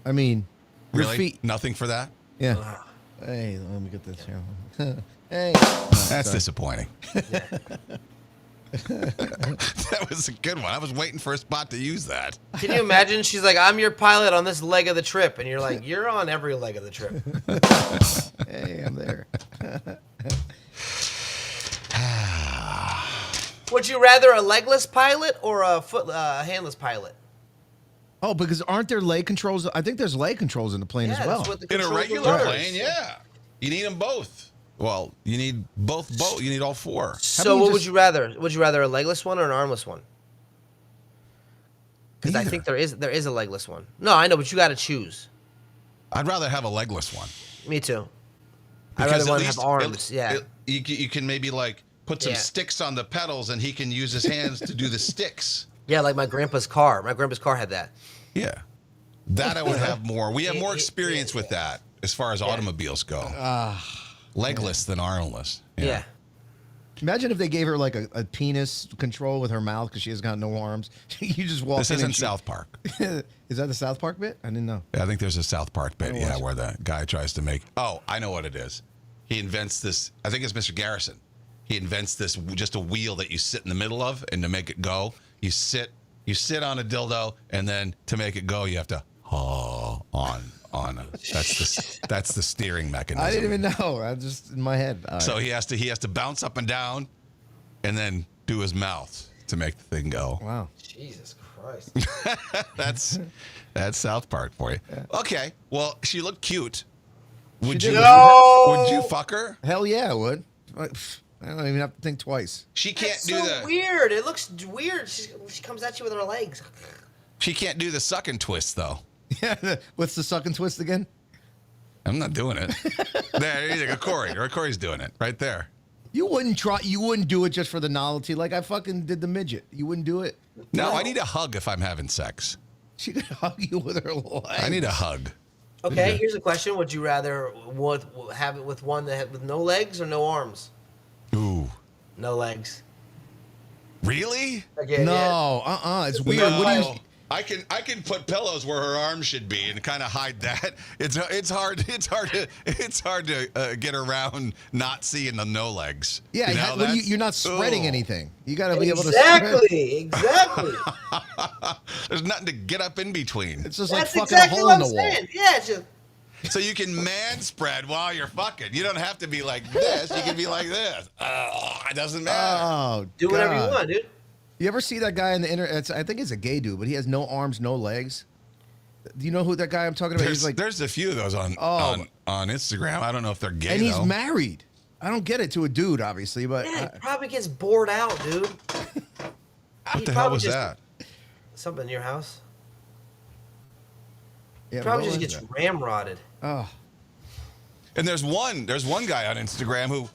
I mean, your Really? feet. Nothing for that? Yeah. Hey, let me get this here. Hey. That's disappointing. That was a good one. I was waiting for a spot to use that. Can you imagine? She's like, I'm your pilot on this leg of the trip. And you're like, you're on every leg of the trip. Hey, I'm there. Would you rather a legless pilot or a handless pilot? Oh, because aren't there leg controls? I think there's leg controls in the plane as Yeah, well. that's what the In a controls regular are. plane, yeah. You need them both. Well, you need both. You need all four. So what would you rather? Would you rather a legless one or an armless one? Because I Neither. think there is a legless one. No, I know, but you got to choose. I'd rather have a legless one. Me too. I'd Because rather at one have least arms. Yeah. you can maybe like put some Yeah. sticks on the pedals, and he can use his hands to do the sticks. Yeah, like my grandpa's car. My grandpa's car had that. Yeah, that I would have more. We have more Yeah. experience with that as far as automobiles go. Legless than armless. Yeah. Imagine if they gave her like a penis control with her mouth because she has got no arms. You just walk This in. isn't and she- South Park. Is that the South Park bit? I didn't know. I think there's a South Park bit, don't yeah, watch it. where the guy tries to make. Oh, I know what it is. He invents this. I think it's Mr. Garrison. He invents this just a wheel that you sit in the middle of, and to make it go, you sit on a dildo, and then to make it go, you have to on. That's the steering mechanism. I didn't even know. I just in my head. All So right. he has to bounce up and down, and then do his mouth to make the thing go. Wow. Jesus Christ. That's South Park for you. Okay. Well, she looked cute. Would did. you? No! Would you fuck her? Hell yeah, I would. I don't even have to think twice. She can't That's do so the. weird. It looks weird. She comes at you with her legs. She can't do the suck and twist though. Yeah. What's the suck and twist again? I'm not doing it. There you go, Corey. Or Corey's doing it right there. You wouldn't try. You wouldn't do it just for the novelty, like I fucking did the midget. You wouldn't do it. No, I need a hug if I'm having sex. She could hug you with her legs. I need a hug. Okay, here's a question. Would you rather have it with one with no legs or no arms? Ooh. No legs. Really? Okay, No, it's weird. What do you? I can put pillows where her arms should be and kind of hide that. It's hard to get around not seeing the no legs. Yeah, You know, you're not spreading Ooh. anything. You got to be able to. Spread. Exactly. There's nothing to get up in between. It's just like That's fucking exactly a hole what in I'm the wall. saying. Yeah, it's just So you can man spread while you're fucking. You don't have to be like this. You can be like this. It doesn't matter. Oh, do whatever you God. want, dude. You ever see that guy in the internet? I think it's a gay dude, but he has no arms, no legs. Do you know who that guy I'm talking about? He's like, There's a few of those on Instagram. I don't know if they're gay, and he's though. married. I don't get it to a dude, obviously, but Yeah, he probably gets bored out, dude. What the hell was that? Something in your house? yeah, Probably what just was gets that? ramrodded. Oh, And there's one guy on Instagram who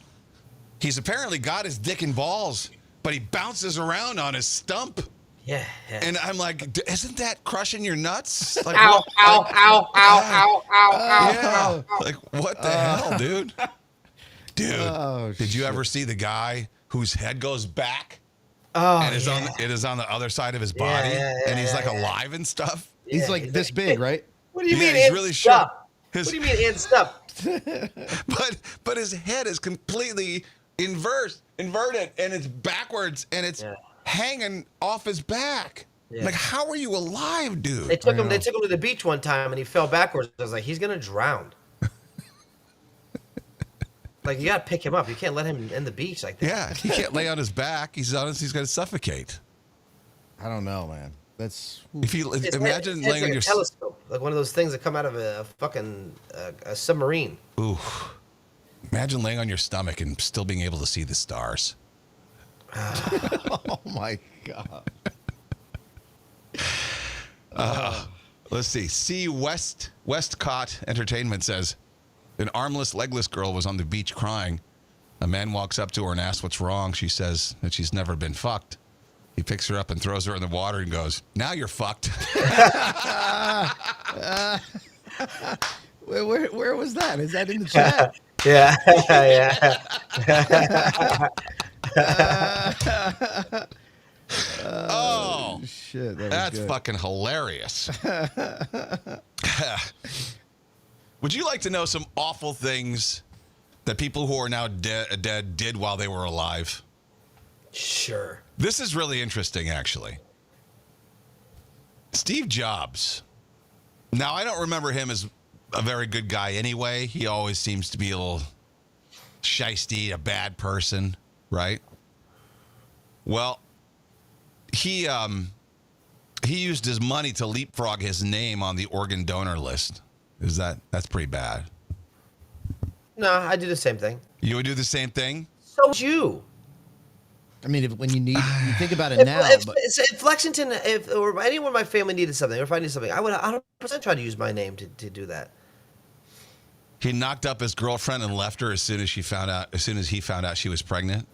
he's apparently got his dick and balls, but he bounces around on his stump. Yeah. And I'm like, isn't that crushing your nuts? Like, Ow, what- ow, ow, ow, ow, ow, Yeah. Like, what the hell, dude? Dude, Oh, did you ever see the guy whose head goes back Oh, and is yeah. it is on the other side of his body, and he's like alive and stuff? he's Yeah, like this big, right? What do you Yeah, mean, he's and really stuff? short. His- What do you mean, and stuff? But his head is completely inverted, and it's backwards, and it's Yeah. hanging off his back. Yeah. Like, how are you alive, dude? They took him to the beach one time, and he fell backwards. I was like, he's gonna drown. Like, you gotta pick him up. You can't let him in the beach like that. Yeah, he can't lay on his back. He's going to suffocate. I don't know, man. That's If you His imagine head's laying like on a your telescope, like one of those things that come out of a fucking a submarine. Ooh. Imagine laying on your stomach and still being able to see the stars. oh my god. Let's see. C. Westcott Entertainment says an armless, legless girl was on the beach crying. A man walks up to her and asks what's wrong. She says that she's never been fucked. He picks her up and throws her in the water and goes, "Now you're fucked." Where was that? Is that in the chat? Yeah, yeah. Oh, Shit, that was that's good. fucking hilarious. Would you like to know some awful things that people who are now dead did while they were alive? Sure. This is really interesting, actually. Steve Jobs. Now, I don't remember him as a very good guy anyway. He always seems to be a little shisty, a bad person, right? Well, he used his money to leapfrog his name on the organ donor list. That's pretty bad. No, I do the same thing. You would do the same thing? So would you. I mean, when you think about it If, now, if, but if Lexington, or anyone in my family needed something, or if I needed something, I would 100% try to use my name to do that. He knocked up his girlfriend and left her as soon as he found out she was pregnant.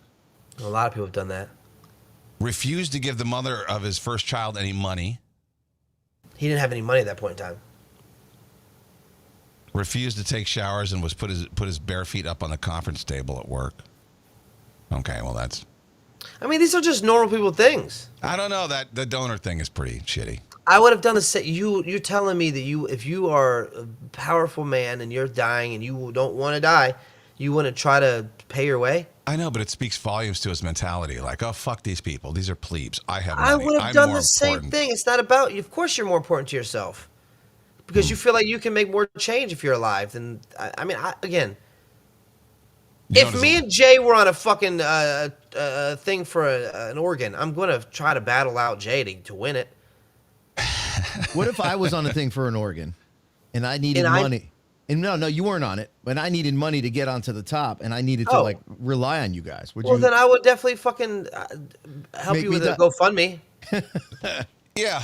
A lot of people have done that. Refused to give the mother of his first child any money. He didn't have any money at that point in time. Refused to take showers and was put his bare feet up on the conference table at work. Okay, well that's. I mean, these are just normal people things. I don't know, that the donor thing is pretty shitty. I would have done the same. You're telling me that if you are a powerful man and you're dying and you don't want to die, you want to try to pay your way? I know, but it speaks volumes to his mentality. Like, oh, fuck these people. These are plebes. I have money. I would have I'm done more the same important. thing. It's not about you. Of course, you're more important to yourself because you feel like you can make more change if you're alive. Than again. You If know, me and Jay were on a fucking thing for an organ, I'm going to try to battle out Jay to win it. what if I was on a thing for an organ, and I needed money? And no, you weren't on it, but I needed money to get onto the top, and I needed to like rely on you guys. Would Well, you? then I would definitely fucking help Make you me with a do- GoFundMe. yeah,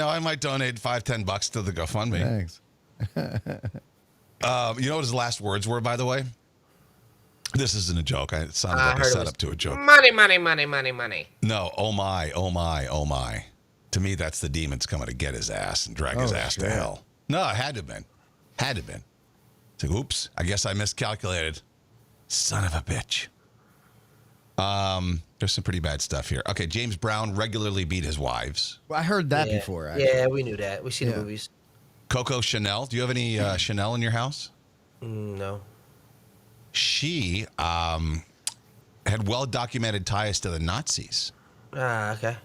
I might donate $5-10 to the GoFundMe. Thanks. You know what his last words were, by the way? This isn't a joke. It sounded I like a heard it setup was to a joke. Money, money, money, money, money. No, oh my, oh my, oh my. To me, that's the demons coming to get his ass and drag his ass to shit. hell. No, it had to have been. Had to have been. It's like, oops, I guess I miscalculated. Son of a bitch. There's some pretty bad stuff here. Okay, James Brown regularly beat his wives. Well, I heard that Yeah. before. Actually. Yeah, we knew that. We've seen the Yeah. movies. Coco Chanel. Do you have any Chanel in your house? No. She had well-documented ties to the Nazis. Okay.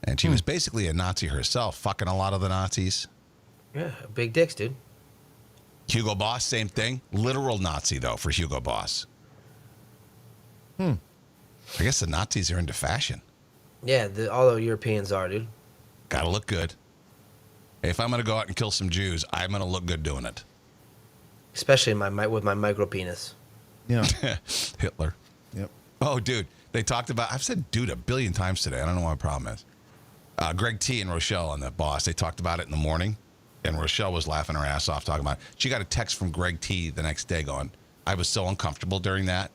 And she was basically a Nazi herself, fucking a lot of the Nazis. Yeah, big dicks, dude. Hugo Boss, same thing. Literal Nazi, though, for Hugo Boss. I guess the Nazis are into fashion. Yeah, all the Europeans are, dude. Gotta look good. Hey, if I'm going to go out and kill some Jews, I'm going to look good doing it. Especially with my micro penis. Yeah. Hitler. Yep. Oh, dude. They talked about, I've said dude a billion times today. I don't know what my problem is. Greg T and Rochelle on the boss, they talked about it in the morning, and Rochelle was laughing her ass off talking about it. She got a text from Greg T the next day going, I was so uncomfortable during that.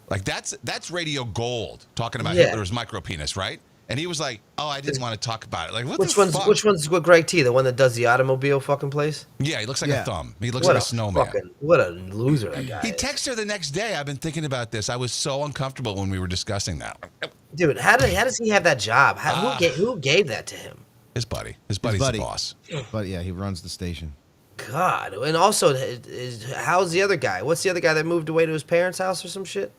Like, that's radio gold, talking about Hitler's micro penis, right? And he was like, "Oh, I didn't want to talk about it." Like, what the fuck? Which one's Greg T? The one that does the automobile fucking place? Yeah, he looks like a thumb. He looks What like a snowman. What a loser that guy He is. texted her the next day. I've been thinking about this. I was so uncomfortable when we were discussing that. Dude, how does he have that job? Who gave that to him? His buddy. His buddy's buddy. the boss. But yeah, he runs the station. God, and also, how's the other guy? What's the other guy that moved away to his parents' house or some shit?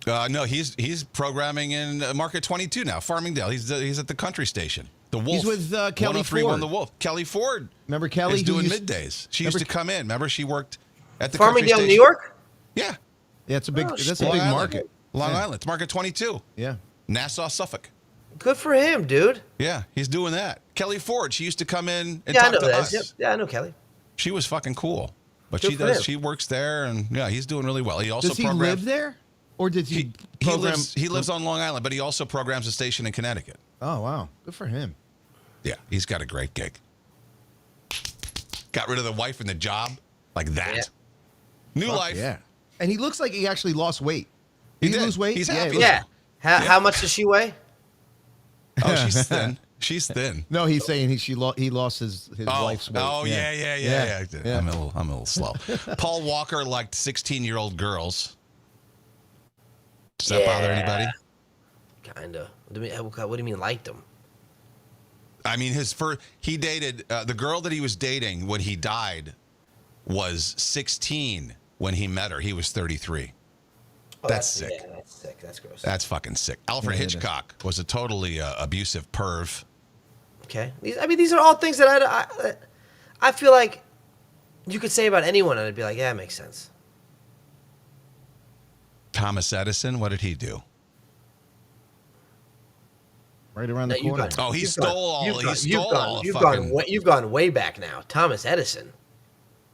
No, he's programming in Market 22 now, Farmingdale. He's at the country station. The Wolf. He's with Kelly 103.1 Ford. The Wolf. Kelly Ford. Remember Kelly? Is who doing used- middays. She used to come in. Remember, she worked at the country Farmingdale, station. New York? Yeah. Yeah, it's a big. Oh, that's shit. a big Long Island. market. Long Yeah. Island. It's Market 22. Yeah. Nassau, Suffolk. Good for him, dude. Yeah, he's doing that. Kelly Ford, she used to come in and Yeah, I talk know to that. us. Yep. Yeah, I know Kelly. She was fucking cool. But Good she for does. him. She works there, and yeah, he's doing really well. He also Does he programs. live there, or did he? He program- lives on Long Island, but he also programs a station in Connecticut. Oh wow, good for him. Yeah, he's got a great gig. Got rid of the wife and the job like that. Yeah. New Fuck life. Yeah, and he looks like he actually lost weight. He Did he did. lose weight? He's Yeah, he happy. looks- Yeah. How much does she weigh? Oh, she's thin. She's thin. No, he's saying he lost his wife's weight. Oh, yeah. Yeah. I'm a little slow. Paul Walker liked 16-year-old girls. Does that bother anybody? Kinda. What do you mean liked him? I mean, he dated the girl that he was dating when he died was 16 when he met her. He was 33. Oh, That's sick. Yeah, that's sick. That's gross. That's fucking sick. Alfred Yeah, it is. Hitchcock was a totally abusive perv. Okay. These are all things that I feel like you could say about anyone, and I'd be like, yeah, it makes sense. Thomas Edison, what did he do? Right around the No, you've corner. gone- Oh, he you've stole gone- all. you've He gone- stole all. You've gone way back now. Thomas Edison.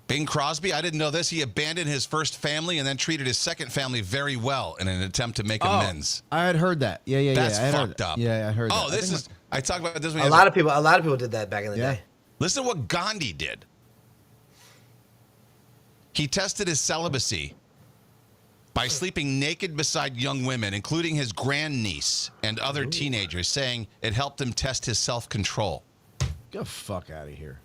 Bing Crosby, I didn't know this. He abandoned his first family and then treated his second family very well in an attempt to make Oh, amends. I had heard that. Yeah. That's I had heard fucked that. up. Yeah, I heard that. Oh, this is. I talk about this when A lot of people did that back in the Yeah. day. Listen to what Gandhi did. He tested his celibacy by sleeping naked beside young women, including his grandniece and other teenagers, saying it helped him test his self-control. Get the fuck out of here.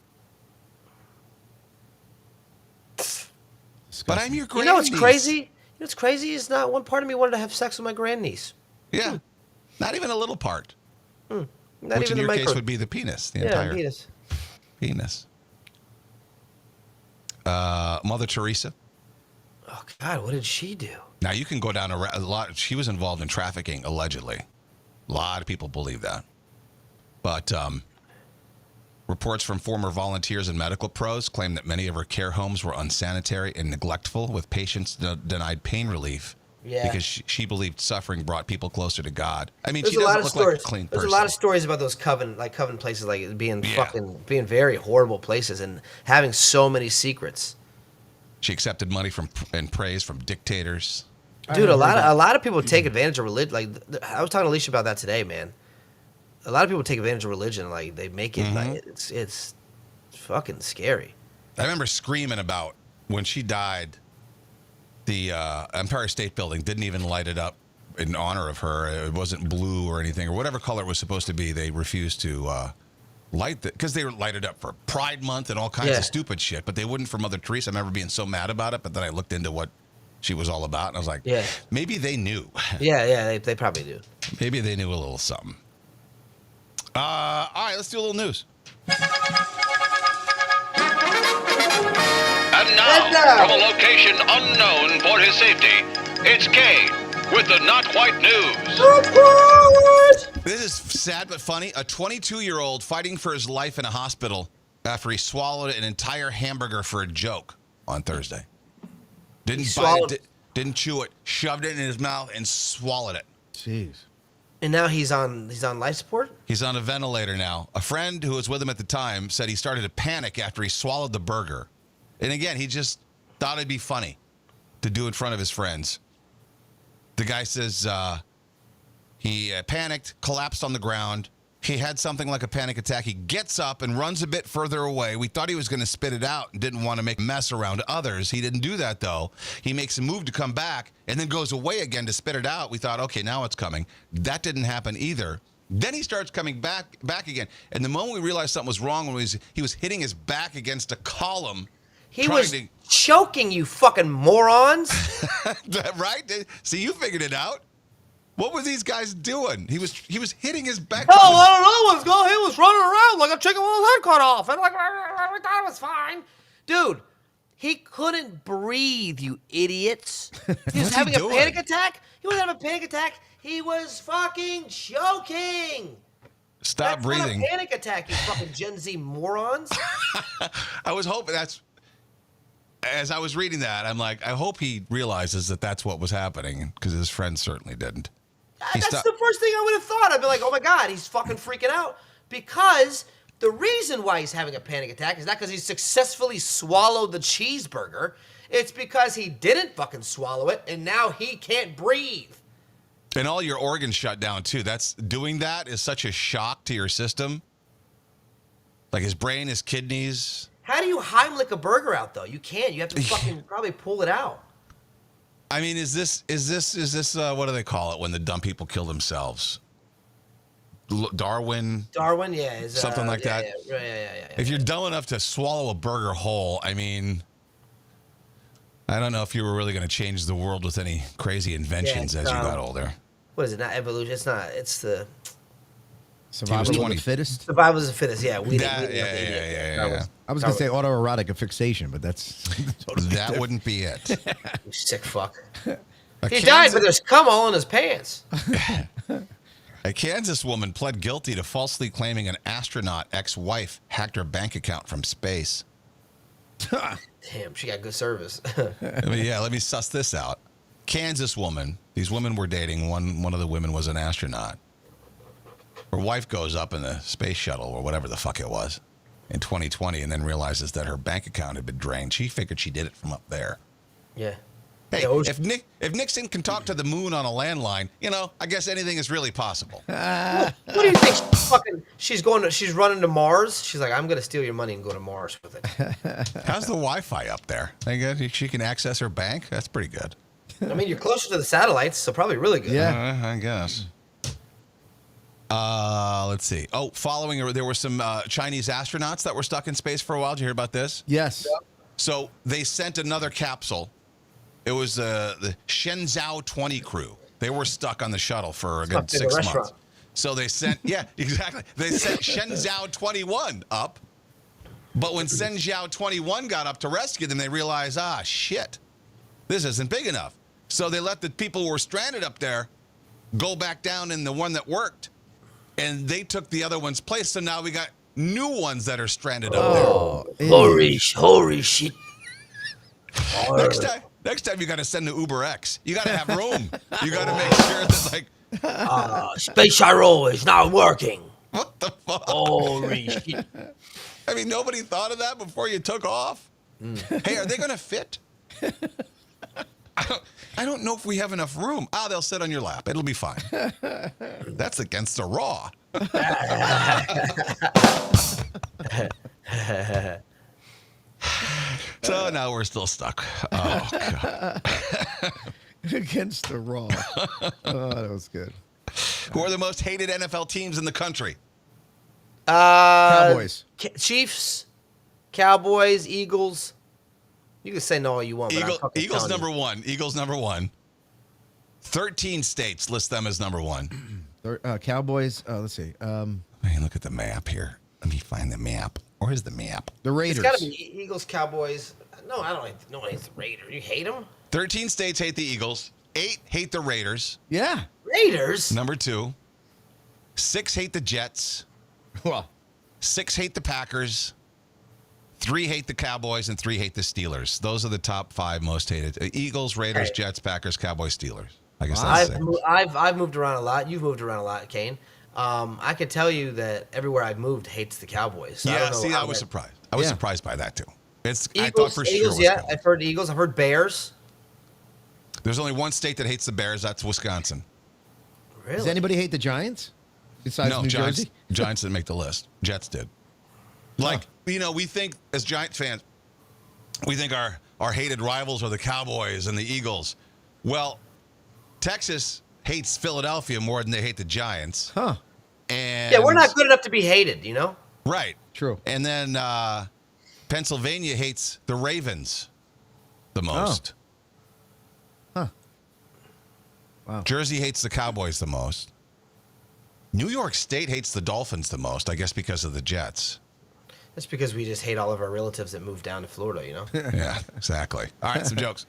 But I'm your grandniece. You know what's crazy? You know what's crazy is not one part of me wanted to have sex with my grandniece. Yeah. Not even a little part. Not Which even in your the case micro. would be the penis, the Yeah, entire penis. penis. Mother Teresa. Oh God, what did she do? Now you can go down a lot. She was involved in trafficking, allegedly. A lot of people believe that. But reports from former volunteers and medical pros claim that many of her care homes were unsanitary and neglectful, with patients denied pain relief. Yeah. Because she believed suffering brought people closer to God. I mean, There's she a lot doesn't of look like stories. a clean There's person. a lot of stories about those coven places, like being Yeah. being very horrible places and having so many secrets. She accepted money and praise from dictators. Dude, a lot of people take advantage of religion. Like I was talking to Alicia about that today, man. A lot of people take advantage of religion. Like they make it. Like, it's fucking scary. I remember screaming about when she died. The Empire State Building didn't even light it up in honor of her. It wasn't blue or anything, or whatever color it was supposed to be. They refused to light it because they were lighted up for Pride Month and all kinds Yeah. of stupid shit. But they wouldn't for Mother Teresa. I remember being so mad about it. But then I looked into what she was all about, and I was like, Yeah. maybe they knew. Yeah, they probably do. Maybe they knew a little something. All right, let's do a little news. And now, from a location unknown for his safety, it's Kane with the Not Quite News. This is sad but funny. A 22-year-old fighting for his life in a hospital after he swallowed an entire hamburger for a joke on Thursday. Didn't He bite swallowed- it, didn't chew it, shoved it in his mouth and swallowed it. Jeez. And now he's on life support? He's on a ventilator now. A friend who was with him at the time said he started to panic after he swallowed the burger. And again, he just thought it'd be funny to do in front of his friends. The guy says he panicked, collapsed on the ground. He had something like a panic attack. He gets up and runs a bit further away. We thought he was going to spit it out and didn't want to make a mess around others. He didn't do that, though. He makes a move to come back and then goes away again to spit it out. We thought, okay, now it's coming. That didn't happen either. Then he starts coming back again. And the moment we realized something was wrong, when he was hitting his back against a column. He was choking, you fucking morons. Right? See, you figured it out. What were these guys doing? He was hitting his back. Oh, I don't know what's going on. He was running around like a chicken with his head cut off. And like, I thought it was fine. Dude, he couldn't breathe, you idiots. He was having a panic attack. He wasn't having a panic attack. He was fucking choking. Stop breathing. Not a panic attack, you fucking Gen Z morons. I was hoping as I was reading that, I'm like, I hope he realizes that that's what was happening, because his friend certainly didn't. That's the first thing I would have thought. I'd be like, oh my God, he's fucking freaking out. Because the reason why he's having a panic attack is not because he successfully swallowed the cheeseburger. It's because he didn't fucking swallow it, and now he can't breathe. And all your organs shut down, too. Doing that is such a shock to your system. Like his brain, his kidneys. How do you Heimlich a burger out, though? You can't. You have to fucking probably pull it out. I mean, is this what do they call it when the dumb people kill themselves? Darwin, yeah. Something like that. Yeah. If you're dumb enough to swallow a burger whole, I mean, I don't know if you were really going to change the world with any crazy inventions as you got older. What is it? Not evolution. It's not. It's the Survival of the fittest. Survival of the fittest. Yeah. Yeah. I was going to say autoerotic asphyxiation, but that's totally That different. wouldn't be it. You sick fuck. A He died, but there's cum all in his pants. A Kansas woman pled guilty to falsely claiming an astronaut ex-wife hacked her bank account from space. Damn, she got good service. Let me suss this out. Kansas woman. These women were dating. One of the women was an astronaut. Her wife goes up in the space shuttle or whatever the fuck it was in 2020 and then realizes that her bank account had been drained. She figured she did it from up there. Yeah. Hey, Yeah, if Nixon can talk to the moon on a landline, I guess anything is really possible. What do you think? She's running to Mars. She's like, I'm gonna steal your money and go to Mars with it. How's the Wi-Fi up there? I guess she can access her bank. That's pretty good. I mean, you're closer to the satellites, so probably really good. Yeah. I guess. Let's see. Oh, there were some Chinese astronauts that were stuck in space for a while. Did you hear about this? Yes. So they sent another capsule. It was the Shenzhou 20 crew. They were stuck on the shuttle for a good 6 months. So they sent, exactly. They sent Shenzhou 21 up. But when Shenzhou 21 got up to rescue them, they realized, shit, this isn't big enough. So they let the people who were stranded up there go back down in the one that worked. And they took the other one's place. So now we got new ones that are stranded up there. Holy shit. Next time you got to send the Uber X. You got to have room. You got to make sure that Space shuttle is not working. What the fuck? Holy shit. I mean, nobody thought of that before you took off? Hey, are they going to fit? I don't know if we have enough room. They'll sit on your lap. It'll be fine. That's against the law. So now we're still stuck. Oh, God. Against the Raw. Oh, that was good. Who are the most hated NFL teams in the country? Cowboys. Chiefs, Cowboys, Eagles. You can say no all you want. Eagles number one. Eagles number one. 13 states list them as number one. Cowboys. Let's see. Hey, look at the map here. Let me find the map. Where's the map? The Raiders. It's got to be Eagles, Cowboys. No, I don't. No one hates the Raiders. You hate them? 13 states hate the Eagles. 8 hate the Raiders. Yeah. Raiders. Number 2. 6 hate the Jets. Well, 6 hate the Packers. 3 hate the Cowboys, and 3 hate the Steelers. Those are the top 5 most hated. Eagles, Raiders, Jets, Packers, Cowboys, Steelers. I guess that's it. I've moved around a lot. You've moved around a lot, Kane. I could tell you that everywhere I've moved hates the Cowboys. So I Yeah, don't know see, I how was that- surprised. I was Yeah. surprised by that too. I thought Eagles, for sure. Eagles, it was yeah. coming. I've heard Eagles. I've heard Bears. There's only one state that hates the Bears. That's Wisconsin. Really? Does anybody hate the Giants besides No, New Giants. Jersey? Giants didn't make the list. Jets did. Like we think as Giants fans, we think our hated rivals are the Cowboys and the Eagles. Well, Texas hates Philadelphia more than they hate the Giants. Huh. And Yeah, we're not good enough to be hated. You know. Right. True. And then Pennsylvania hates the Ravens the most. Huh. Wow. Jersey hates the Cowboys the most. New York State hates the Dolphins the most, I guess because of the Jets. That's because we just hate all of our relatives that moved down to Florida. You know. Yeah, exactly. All right, some jokes.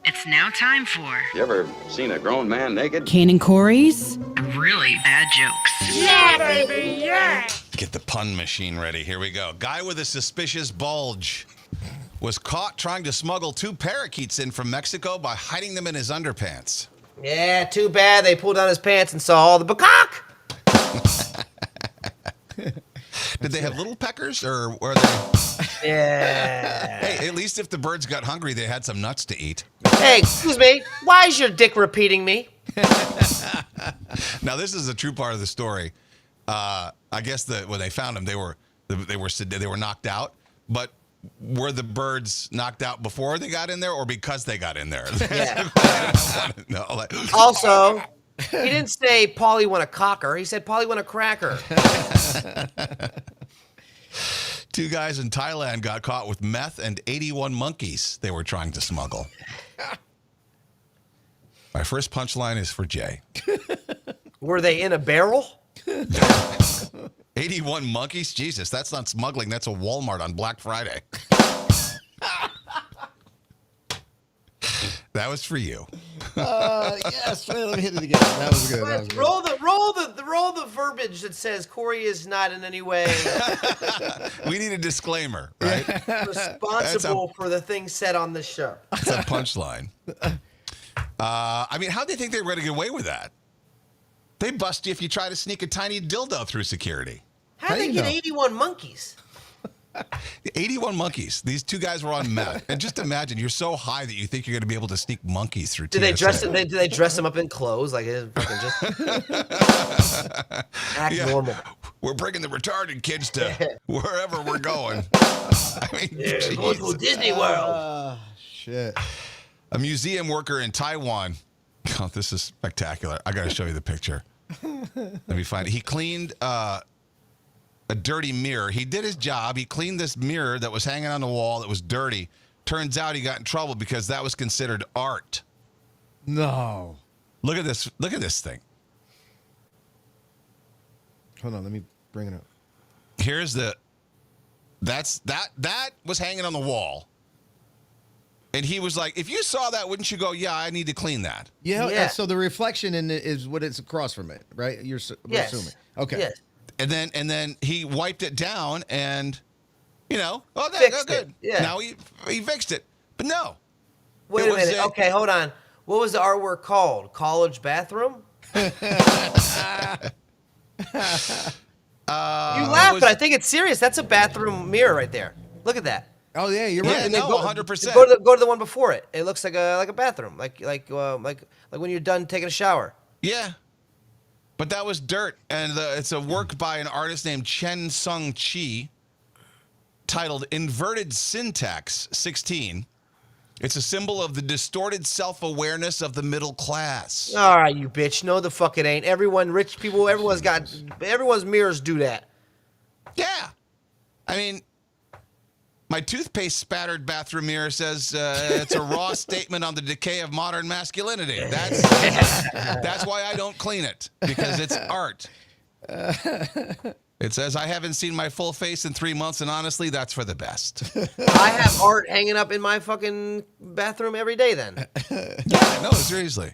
It's now time for You ever seen a grown man naked? Kane and Corey's Really Bad Jokes. Get the pun machine ready. Here we go. Guy with a suspicious bulge was caught trying to smuggle 2 parakeets in from Mexico by hiding them in his underpants. Yeah. Too bad they pulled down his pants and saw all the peacock. Did they have little peckers or were they? Yeah. Hey, at least if the birds got hungry, they had some nuts to eat. Hey, excuse me. Why is your dick repeating me? Now, this is a true part of the story. I guess that when they found them, they were knocked out. But were the birds knocked out before they got in there, or because they got in there? Yeah. No, like, Also, he didn't say Paulie want a cocker. He said Paulie want a cracker. 2 guys in Thailand got caught with meth and 81 monkeys they were trying to smuggle. My first punchline is for Jay. Were they in a barrel? 81 monkeys? Jesus, that's not smuggling. That's a Walmart on Black Friday. That was for you. Yes. Let me hit it again. That was good. That was good. Roll the verbiage that says Corey is not in any way We need a disclaimer, right? responsible for the things said on this show. That's a punchline. I mean, how'd they think they were going to get away with that? They bust you if you try to sneak a tiny dildo through security. How did do they you get know? 81 monkeys? 81 monkeys. These 2 guys were on meth. And just imagine, you're so high that you think you're going to be able to sneak monkeys through Did they dress TSA. them? Did they dress them up in clothes like it fucking just act Yeah. normal? We're bringing the retarded kids to wherever we're going. I mean, Going to Jesus. Disney World. Shit. A museum worker in Taiwan. Oh, this is spectacular. I got to show you the picture. Let me find it. He cleaned a dirty mirror. He did his job. He cleaned this mirror that was hanging on the wall that was dirty. Turns out he got in trouble because that was considered art. No. Look at this. Look at this thing. Hold on. Let me bring it up. Here's the. That was hanging on the wall. And he was like, if you saw that, wouldn't you go, yeah, I need to clean that? Yeah. Yeah. So the reflection in it is what it's across from it, right? You're Yes. assuming. Okay. Yes. And then he wiped it down and, oh, Fixed good. it, yeah. Now he fixed it. But no. Wait It a was minute. a- Okay, hold on. What was the artwork called? College bathroom? You laugh, was- but I think it's serious. That's a bathroom mirror right there. Look at that. Oh yeah, you're Yeah, right. And then no, go- 100%. Go to the one before it. It looks like a bathroom, like when you're done taking a shower. Yeah. But that was dirt. And it's a work by an artist named Chen Sung Chi titled Inverted Syntax 16. It's a symbol of the distorted self-awareness of the middle class. All right, you bitch. No, the fuck it ain't. Rich people, everyone's mirrors do that. Yeah. I mean, my toothpaste spattered bathroom mirror says it's a raw statement on the decay of modern masculinity. That's why I don't clean it, because it's art. It says, I haven't seen my full face in 3 months, and honestly, that's for the best. I have art hanging up in my fucking bathroom every day then. Yeah, no, seriously.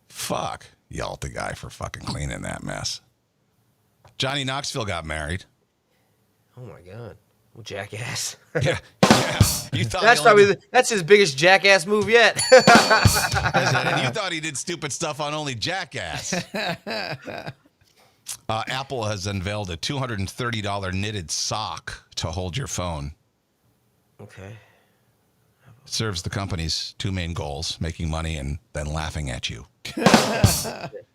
Fuck. Yell at the guy for fucking cleaning that mess. Johnny Knoxville got married. Oh my God. Well, jackass. Yeah. You thought That's he only that's his biggest jackass move yet. and you thought he did stupid stuff on only Jackass. Apple has unveiled a $230 knitted sock to hold your phone. Okay. Serves the company's two main goals: making money and then laughing at you.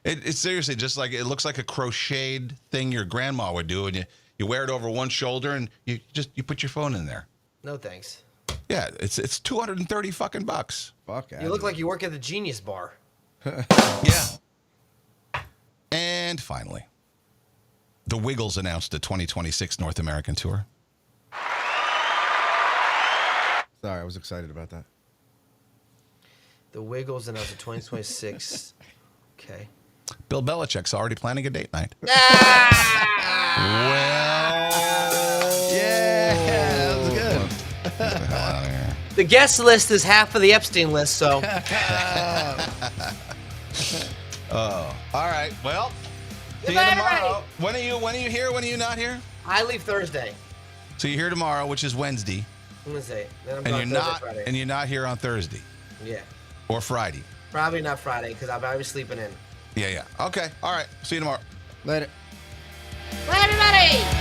It's seriously just like, it looks like a crocheted thing your grandma would do, and you wear it over one shoulder and you put your phone in there. No thanks. Yeah, it's $230 fucking bucks. Fuck You look like you work at the Genius Bar. Yeah. And finally, the Wiggles announced a 2026 North American tour. Sorry, I was excited about that. The Wiggles announced the 2026. Okay. Bill Belichick's already planning a date night. Ah! Well, Yeah, that was good. The guest list is half of the Epstein list, so. all right. Well, see you Goodbye, tomorrow. When are you here? When are you not here? I leave Thursday. So you're here tomorrow, which is Wednesday, Wednesday. Then I'm and gone you're Thursday, not Friday. and you're not here on Thursday Yeah. or Friday. Probably not Friday because I'll be sleeping in. Yeah. Okay. All right. See you tomorrow. Later. Bye, everybody.